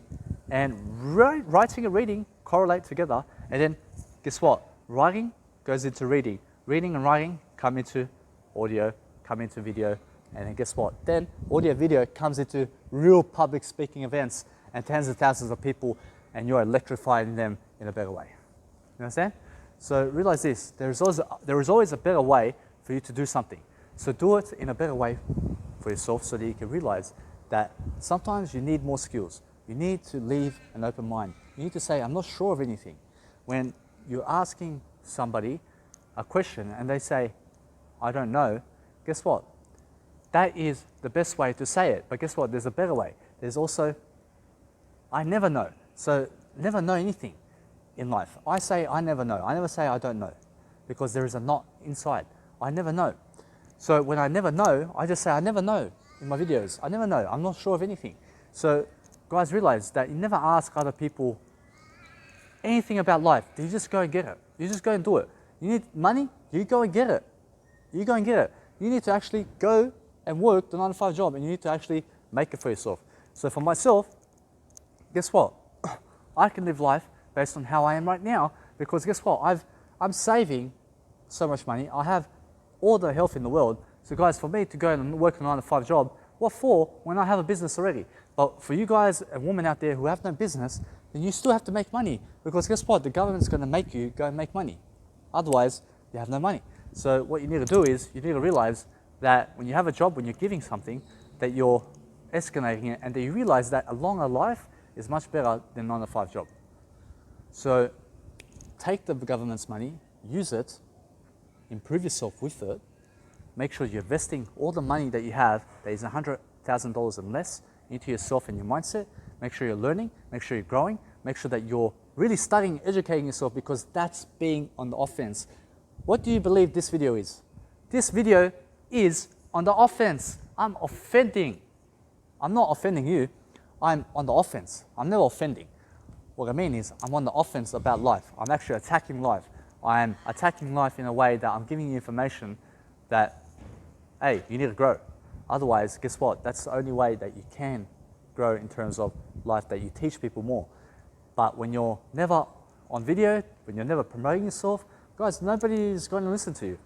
and writing and reading correlate together. And then guess what? Writing goes into reading. Reading and writing come into audio, come into video. And then guess what? Then audio video comes into real public speaking events and tens of thousands of people, and you're electrifying them in a better way. You understand? So realize this, there is always a better way for you to do something. So do it in a better way for yourself so that you can realize that sometimes you need more skills. You need to leave an open mind. You need to say, I'm not sure of anything. When you're asking somebody a question and they say, I don't know, guess what? That is the best way to say it. But guess what? There's a better way. There's also, I never know. So never know anything in life. I say I never know. I never say I don't know, because there is a not inside. I never know. So when I never know, I just say I never know in my videos. I never know. I'm not sure of anything. So guys, realize that you never ask other people anything about life. You just go and get it. You just go and do it. You need money? You go and get it. You go and get it. You need to actually go and work the 9-to-5 job, and you need to actually make it for yourself. So for myself, guess what? I can live life based on how I am right now, because guess what? I'm saving so much money. I have all the health in the world. So guys, for me to go and work a 9-to-5 job, what for when I have a business already? But for you guys and women out there who have no business, then you still have to make money, because guess what? The government's going to make you go and make money. Otherwise, you have no money. So what you need to do is you need to realize that when you have a job, when you're giving something, that you're escalating it, and that you realize that a longer life is much better than 9-to-5 job. So take the government's money, use it, improve yourself with it, make sure you're investing all the money that you have that is $100,000 and less into yourself and your mindset. Make sure you're learning, make sure you're growing, make sure that you're really studying, educating yourself, because that's being on the offense. What do you believe this video is? This video is on the offense. I'm offending. I'm not offending you. I'm on the offense. I'm never offending. What I mean is I'm on the offense about life. I'm actually attacking life. I'm attacking life in a way that I'm giving you information that, hey, you need to grow. Otherwise, guess what? That's the only way that you can grow in terms of life, that you teach people more. But when you're never on video, when you're never promoting yourself, guys, nobody is going to listen to you.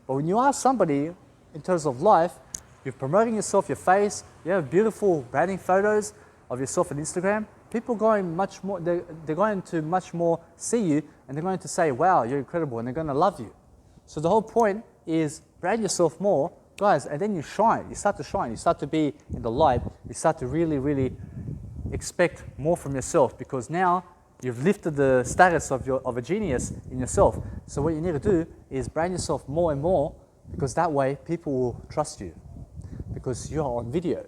But when you ask somebody in terms of life, you're promoting yourself, your face, you have beautiful branding photos of yourself on Instagram, people going much more, they're going to much more see you, and they're going to say, wow, you're incredible, and they're going to love you. So the whole point is brand yourself more, guys, and then you shine. You start to shine. You start to be in the light. You start to really, really expect more from yourself, because now you've lifted the status of a genius in yourself. So what you need to do is brand yourself more and more, because that way people will trust you, because you're on video.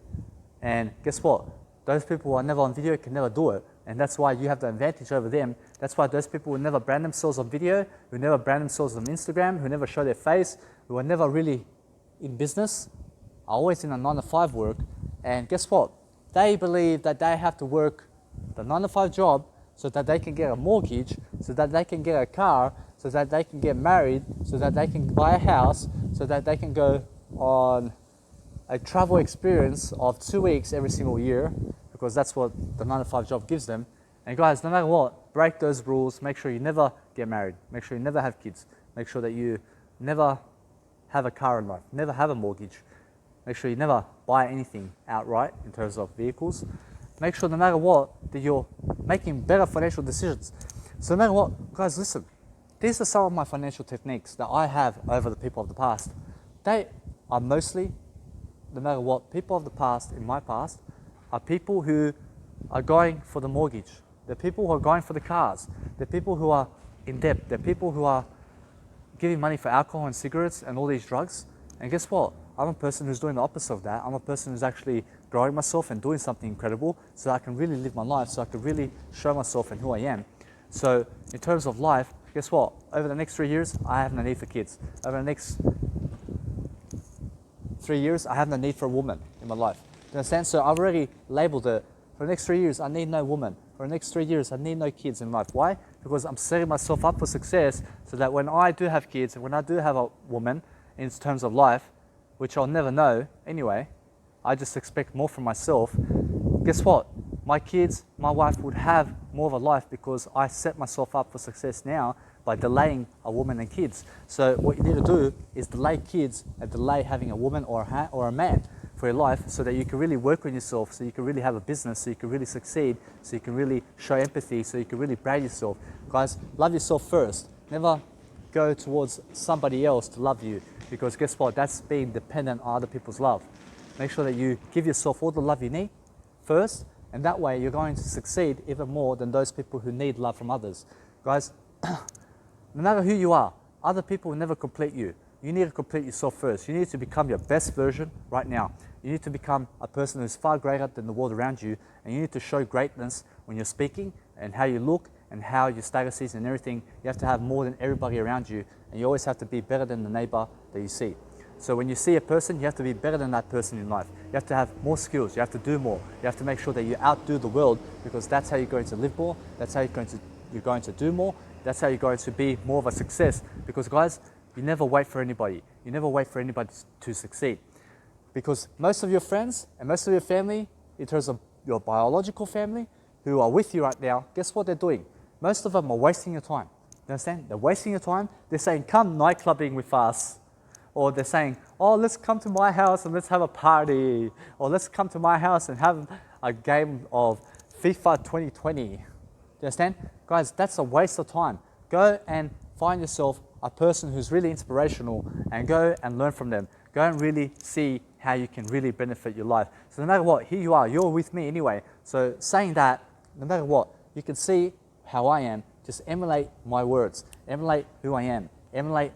And guess what? Those people who are never on video can never do it. And that's why you have the advantage over them. That's why those people who never brand themselves on video, who never brand themselves on Instagram, who never show their face, who are never really in business, are always in a 9-to-5 work. And guess what? They believe that they have to work the 9-to-5 job so that they can get a mortgage, so that they can get a car, so that they can get married, so that they can buy a house, so that they can go on a travel experience of 2 weeks every single year, because that's what the 9-to-5 job gives them. And guys, no matter what, break those rules. Make sure you never get married. Make sure you never have kids. Make sure that you never have a car in life, never have a mortgage. Make sure you never buy anything outright in terms of vehicles. Make sure no matter what, that you're making better financial decisions. So no matter what, guys, listen, these are some of my financial techniques that I have over the people of the past. They are mostly, no matter what, people of the past, in my past, are people who are going for the mortgage. They're people who are going for the cars. They're people who are in debt. They're people who are giving money for alcohol and cigarettes and all these drugs. And guess what? I'm a person who's doing the opposite of that. I'm a person who's actually growing myself and doing something incredible so that I can really live my life, so I can really show myself and who I am. So in terms of life, guess what? Over the next 3 years, I have no need for kids. Over the next 3 years, I have no need for a woman in my life. You understand? So I've already labeled it. For the next 3 years, I need no woman. For the next 3 years, I need no kids in life. Why? Because I'm setting myself up for success so that when I do have kids and when I do have a woman in terms of life, which I'll never know anyway, I just expect more from myself, guess what? My kids, my wife would have more of a life because I set myself up for success now by delaying a woman and kids. So what you need to do is delay kids and delay having a woman or a man for your life so that you can really work on yourself, so you can really have a business, so you can really succeed, so you can really show empathy, so you can really brand yourself. Guys, love yourself first. Never go towards somebody else to love you, because guess what? That's being dependent on other people's love. Make sure that you give yourself all the love you need first, and that way you're going to succeed even more than those people who need love from others. Guys, no matter who you are, other people will never complete you. You need to complete yourself first. You need to become your best version right now. You need to become a person who's far greater than the world around you, and you need to show greatness when you're speaking and how you look and how your status is and everything. You have to have more than everybody around you, and you always have to be better than the neighbor that you see. So when you see a person, you have to be better than that person in life. You have to have more skills. You have to do more. You have to make sure that you outdo the world, because that's how you're going to live more. That's how you're going to do more. That's how you're going to be more of a success. Because guys, you never wait for anybody. You never wait for anybody to succeed. Because most of your friends and most of your family, in terms of your biological family, who are with you right now, guess what they're doing? Most of them are wasting your time. You understand? They're wasting your time. They're saying, come night clubbing with us. Or they're saying, oh, let's come to my house and let's have a party. Or let's come to my house and have a game of FIFA 2020. Do you understand? Guys, that's a waste of time. Go and find yourself a person who's really inspirational and go and learn from them. Go and really see how you can really benefit your life. So no matter what, here you are, you're with me anyway. So saying that, no matter what, you can see how I am. Just emulate my words, emulate who I am, emulate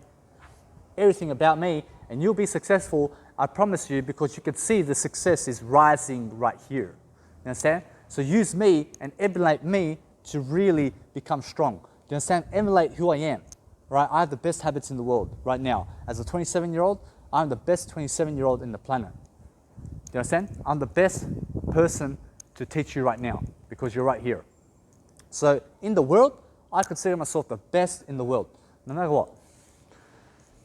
everything about me, and you'll be successful, I promise you, because you can see the success is rising right here. You understand? So use me and emulate me to really become strong. Do you understand? Emulate who I am. Right? I have the best habits in the world right now. As a 27-year-old, I'm the best 27-year-old in the planet. Do you understand? I'm the best person to teach you right now because you're right here. So in the world, I consider myself the best in the world, no matter what.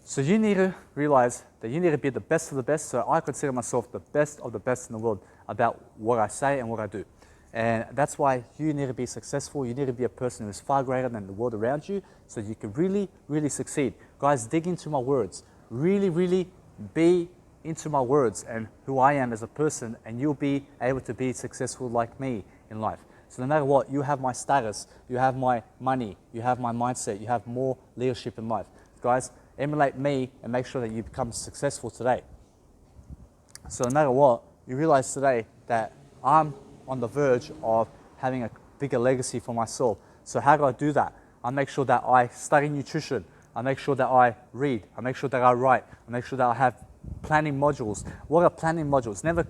So you need to realize that you need to be the best of the best. So I consider myself the best of the best in the world about what I say and what I do. And that's why you need to be successful. You need to be a person who is far greater than the world around you so you can really, really succeed. Guys, dig into my words. Really, really be into my words and who I am as a person, and you'll be able to be successful like me in life. So no matter what, you have my status, you have my money, you have my mindset, you have more leadership in life. Guys, emulate me and make sure that you become successful today. So no matter what, you realize today that I'm on the verge of having a bigger legacy for myself. So how do I do that? I make sure that I study nutrition. I make sure that I read. I make sure that I write. I make sure that I have planning modules. What are planning modules? Never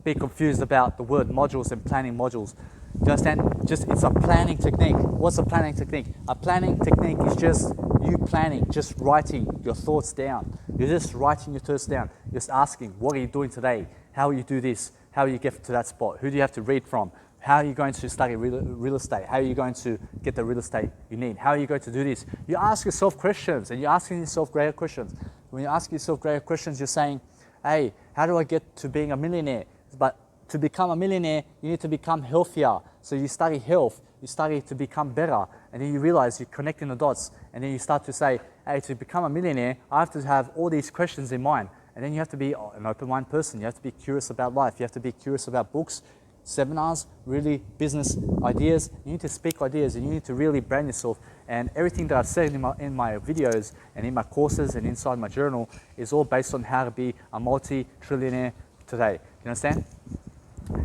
be confused about the word modules and planning modules. Do you understand? It's a planning technique. What's a planning technique? A planning technique is just you planning, just writing your thoughts down. You're just writing your thoughts down. Just asking, what are you doing today? How will you do this? How will you get to that spot? Who do you have to read from? How are you going to study real estate? How are you going to get the real estate you need? How are you going to do this? You ask yourself questions, and you're asking yourself greater questions. When you ask yourself greater questions, you're saying, hey, how do I get to being a millionaire? But to become a millionaire, you need to become healthier. So you study health, you study to become better, and then you realize you're connecting the dots, and then you start to say, hey, to become a millionaire, I have to have all these questions in mind. And then you have to be an open-minded person. You have to be curious about life. You have to be curious about books, seminars, really business ideas. You need to speak ideas, and you need to really brand yourself. And everything that I've said in my videos and in my courses and inside my journal is all based on how to be a multi-trillionaire today. You understand?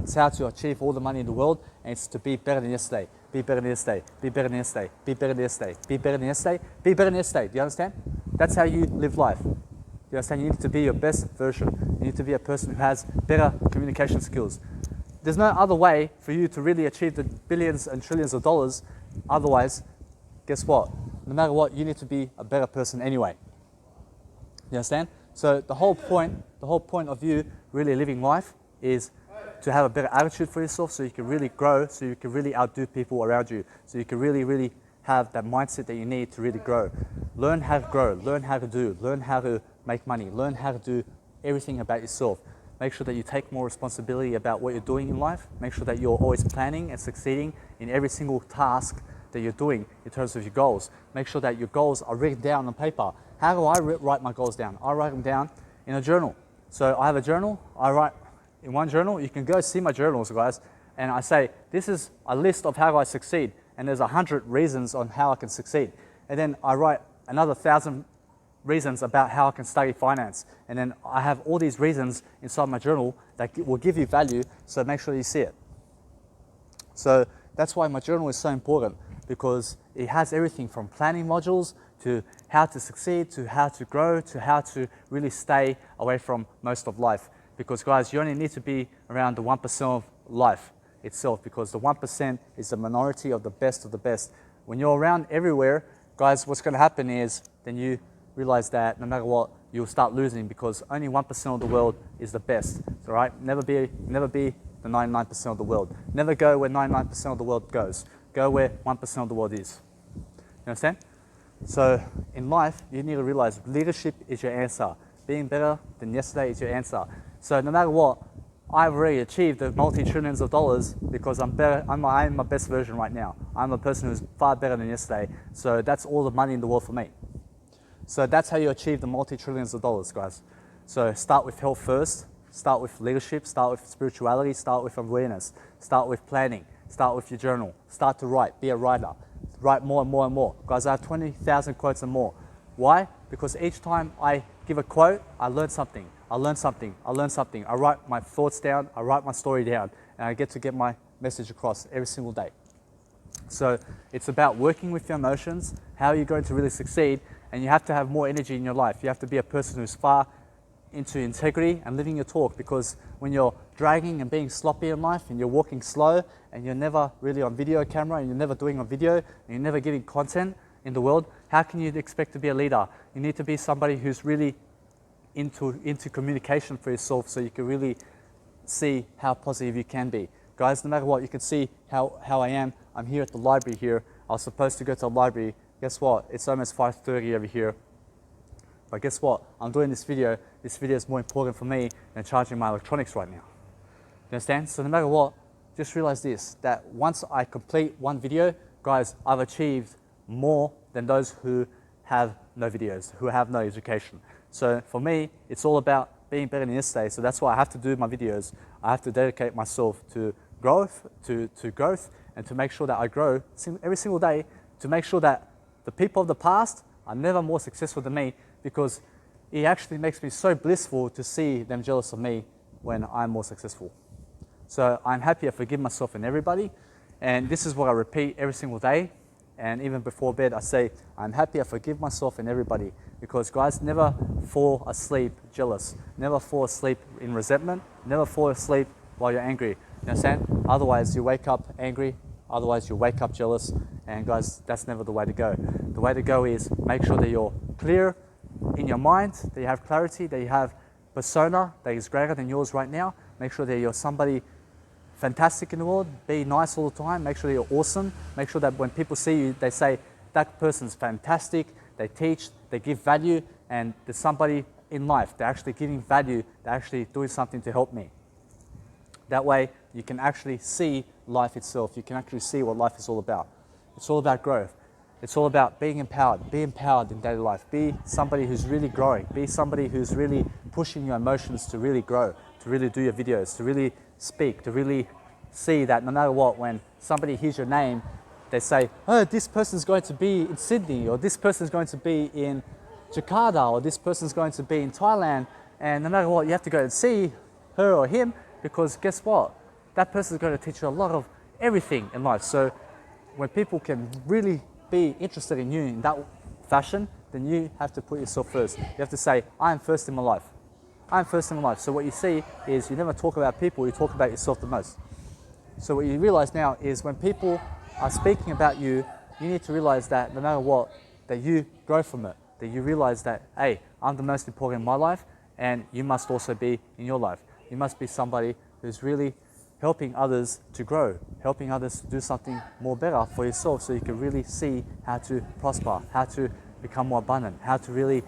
It's how to achieve all the money in the world, and it's to be better than yesterday. Be better than yesterday. Be better than yesterday. Be better than yesterday. Be better than yesterday. Be better than yesterday. Do you understand? That's how you live life. You understand? You need to be your best version. You need to be a person who has better communication skills. There's no other way for you to really achieve the billions and trillions of dollars. Otherwise, guess what? No matter what, you need to be a better person anyway. You understand? So the whole point of you really living life is to have a better attitude for yourself so you can really grow, so you can really outdo people around you, so you can really, really have that mindset that you need to really grow. Learn how to grow, learn how to do, learn how to make money. Learn how to do everything about yourself. Make sure that you take more responsibility about what you're doing in life. Make sure that you're always planning and succeeding in every single task that you're doing in terms of your goals. Make sure that your goals are written down on paper. How do I write my goals down? I write them down in a journal. So I have a journal. I write in one journal. You can go see my journals, guys. And I say, this is a list of how I succeed. And there's 100 reasons on how I can succeed. And then I write another 1,000 reasons about how I can study finance. And then I have all these reasons inside my journal that will give you value, so make sure you see it. So that's why my journal is so important, because it has everything from planning modules to how to succeed, to how to grow, to how to really stay away from most of life. Because guys, you only need to be around the 1% of life itself, because the 1% is the minority of the best of the best. When you're around everywhere, guys, what's going to happen is then you realize that no matter what, you'll start losing, because only 1% of the world is the best. All right? Never be the 99% of the world. Never go where 99% of the world goes. Go where 1% of the world is. You understand? So in life, you need to realize leadership is your answer. Being better than yesterday is your answer. So no matter what, I've already achieved the multi-trillions of dollars because I'm better. I'm my best version right now. I'm a person who's far better than yesterday. So that's all the money in the world for me. So that's how you achieve the multi-trillions of dollars, guys. So start with health first, start with leadership, start with spirituality, start with awareness, start with planning, start with your journal, start to write, be a writer, write more and more and more. Guys, I have 20,000 quotes and more. Why? Because each time I give a quote, I learn something, I learn something, I learn something. I write my thoughts down, I write my story down, and I get my message across every single day. So it's about working with your emotions, how you're going to really succeed, and you have to have more energy in your life. You have to be a person who's far into integrity and living your talk, because when you're dragging and being sloppy in life and you're walking slow and you're never really on video camera and you're never doing a video and you're never getting content in the world, how can you expect to be a leader? You need to be somebody who's really into communication for yourself, so you can really see how positive you can be. Guys, no matter what, you can see how I am. I'm here at the library here. I was supposed to go to the library. Guess what? It's almost 5:30 over here. But guess what? I'm doing this video. This video is more important for me than charging my electronics right now. You understand? So no matter what, just realize this, that once I complete one video, guys, I've achieved more than those who have no videos, who have no education. So for me, it's all about being better than yesterday. So that's why I have to do my videos. I have to dedicate myself to growth, to growth, and to make sure that I grow every single day, to make sure that the people of the past are never more successful than me, because it actually makes me so blissful to see them jealous of me when I'm more successful. So I'm happy, I forgive myself and everybody, and this is what I repeat every single day. And even before bed, I say, I'm happy, I forgive myself and everybody. Because guys, never fall asleep jealous. Never fall asleep in resentment. Never fall asleep while you're angry. You understand? Otherwise, you wake up angry. Otherwise, you wake up jealous. And guys, that's never the way to go. The way to go is make sure that you're clear in your mind, that you have clarity, that you have persona that is greater than yours right now. Make sure that you're somebody fantastic in the world. Be nice all the time. Make sure you're awesome. Make sure that when people see you, they say, that person's fantastic. They teach, they give value, and there's somebody in life. They're actually giving value. They're actually doing something to help me. That way, you can actually see life itself. You can actually see what life is all about. It's all about growth. It's all about being empowered. Be empowered in daily life. Be somebody who's really growing. Be somebody who's really pushing your emotions to really grow, to really do your videos, to really speak, to really see that no matter what, when somebody hears your name, they say, oh, this person's going to be in Sydney, or this person's going to be in Jakarta, or this person's going to be in Thailand, and no matter what, you have to go and see her or him, because guess what? That person's going to teach you a lot of everything in life. So when people can really be interested in you in that fashion, then you have to put yourself first. You have to say, I am first in my life. I am first in my life. So what you see is you never talk about people, you talk about yourself the most. So what you realize now is when people are speaking about you, you need to realize that no matter what, that you grow from it. That you realize that, hey, I'm the most important in my life, and you must also be in your life. You must be somebody who's really helping others to grow, helping others to do something more better for yourself, so you can really see how to prosper, how to become more abundant, how to really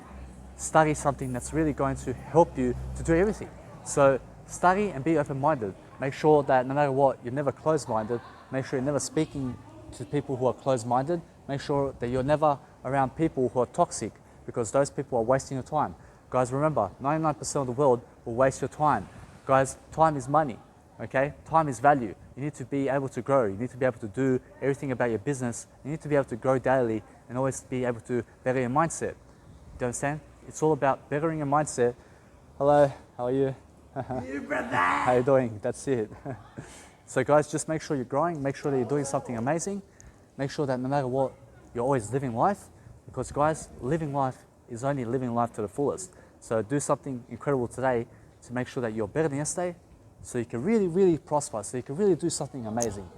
study something that's really going to help you to do everything. So study and be open-minded. Make sure that no matter what, you're never closed-minded. Make sure you're never speaking to people who are closed-minded. Make sure that you're never around people who are toxic, because those people are wasting your time. Guys, remember, 99% of the world will waste your time. Guys, time is money, okay? Time is value. You need to be able to grow. You need to be able to do everything about your business. You need to be able to grow daily and always be able to better your mindset. Do you understand? It's all about bettering your mindset. Hello, how are you? You brother. How you doing? That's it. So guys, just make sure you're growing. Make sure that you're doing something amazing. Make sure that no matter what, you're always living life. Because guys, living life is only living life to the fullest. So do something incredible today to make sure that you're better than yesterday, so you can really, really prosper, so you can really do something amazing,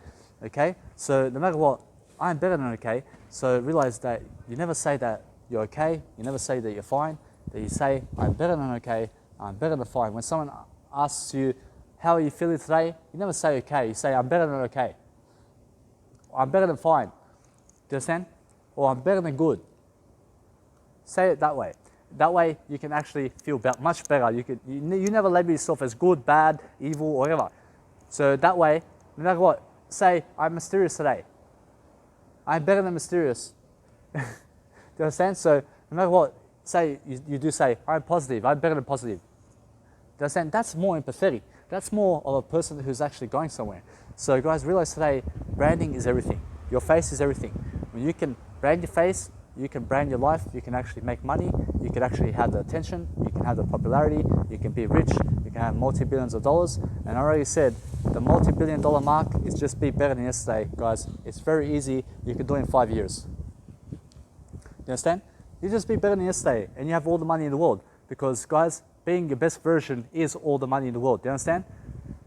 okay? So no matter what, I'm better than okay. So realize that you never say that you're okay, you never say that you're fine, that you say, I'm better than okay, I'm better than fine. When someone asks you, how are you feeling today? You never say okay, you say, I'm better than okay. I'm better than fine. Do you understand? Or I'm better than good. Say it that way. That way you can actually feel much better. You never label yourself as good, bad, evil, or whatever. So that way, no matter what, say, I'm mysterious today. I'm better than mysterious. Do you understand? So no matter what, say, you do say, I'm positive, I'm better than positive. Do you understand? That's more empathetic. That's more of a person who's actually going somewhere. So guys, realize today, branding is everything. Your face is everything. When you can brand your face, you can brand your life, you can actually make money, you can actually have the attention, you can have the popularity, you can be rich, you can have multi-billions of dollars. And I already said, the multi-billion-dollar mark is just be better than yesterday, guys. It's very easy, you can do it in 5 years. You understand? You just be better than yesterday and you have all the money in the world. Because guys, being your best version is all the money in the world. Do you understand?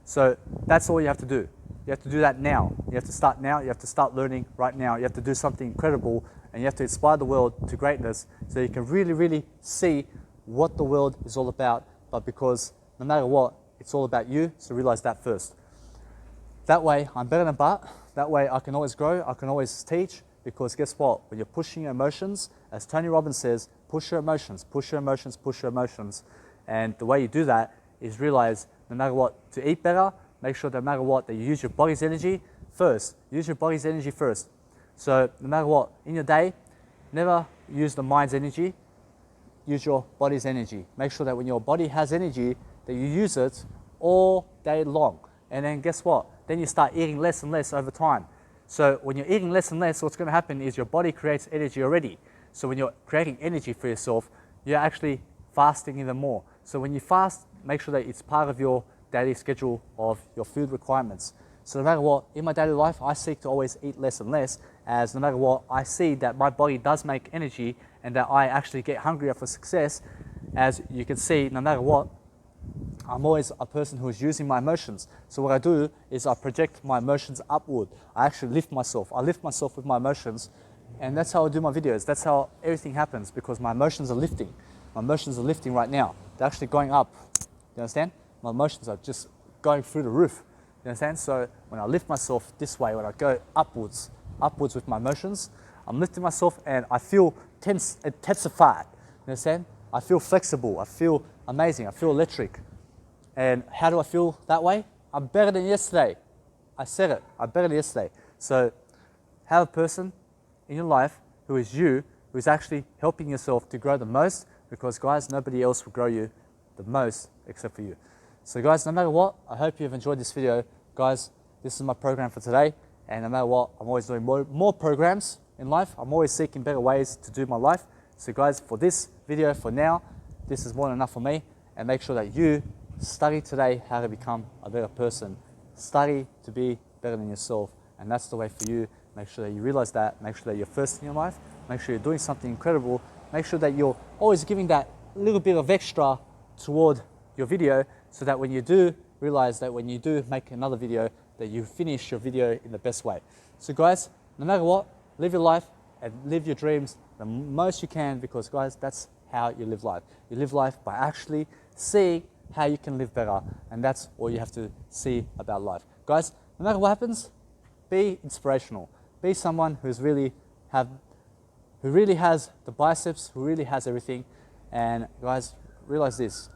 So that's all you have to do. You have to do that now. You have to start now, you have to start learning right now. You have to do something incredible, and you have to inspire the world to greatness so you can really, really see what the world is all about. But because no matter what, it's all about you, so realize that first. That way, I'm better than Bart. That way, I can always grow, I can always teach, because guess what? When you're pushing your emotions, as Tony Robbins says, push your emotions, push your emotions, push your emotions. And the way you do that is realize no matter what, to eat better, make sure no matter what, that you use your body's energy first. Use your body's energy first. So no matter what, in your day, never use the mind's energy, use your body's energy. Make sure that when your body has energy, that you use it all day long. And then guess what? Then you start eating less and less over time. So when you're eating less and less, what's going to happen is your body creates energy already. So when you're creating energy for yourself, you're actually fasting even more. So when you fast, make sure that it's part of your daily schedule of your food requirements. So no matter what, in my daily life, I seek to always eat less and less, as no matter what, I see that my body does make energy and that I actually get hungrier for success. As you can see, no matter what, I'm always a person who is using my emotions. So what I do is I project my emotions upward. I actually lift myself. I lift myself with my emotions, and that's how I do my videos. That's how everything happens, because my emotions are lifting. My emotions are lifting right now. They're actually going up. You understand? My emotions are just going through the roof. You understand? So when I lift myself this way, when I go upwards with my emotions, I'm lifting myself and I feel intensified. You understand? I feel flexible. I feel amazing. I feel electric. And how do I feel that way? I'm better than yesterday. I said it. I'm better than yesterday. So have a person in your life who is you, who is actually helping yourself to grow the most, because guys, nobody else will grow you the most except for you. So guys, no matter what, I hope you've enjoyed this video. Guys, this is my program for today, and no matter what, I'm always doing more programs in life. I'm always seeking better ways to do my life. So guys, for this video, for now, this is more than enough for me, and make sure that you study today how to become a better person. Study to be better than yourself, and that's the way for you. Make sure that you realize that. Make sure that you're first in your life. Make sure you're doing something incredible. Make sure that you're always giving that little bit of extra toward your video, so that when you do realize that when you do make another video, that you finish your video in the best way. So guys, no matter what, live your life and live your dreams the most you can, because guys, that's how you live life. You live life by actually seeing how you can live better, and that's all you have to see about life. Guys, no matter what happens, be inspirational. Be someone who really has the biceps, who really has everything, And guys, realize this: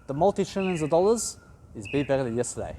the multi-trillions of dollars is be better than yesterday.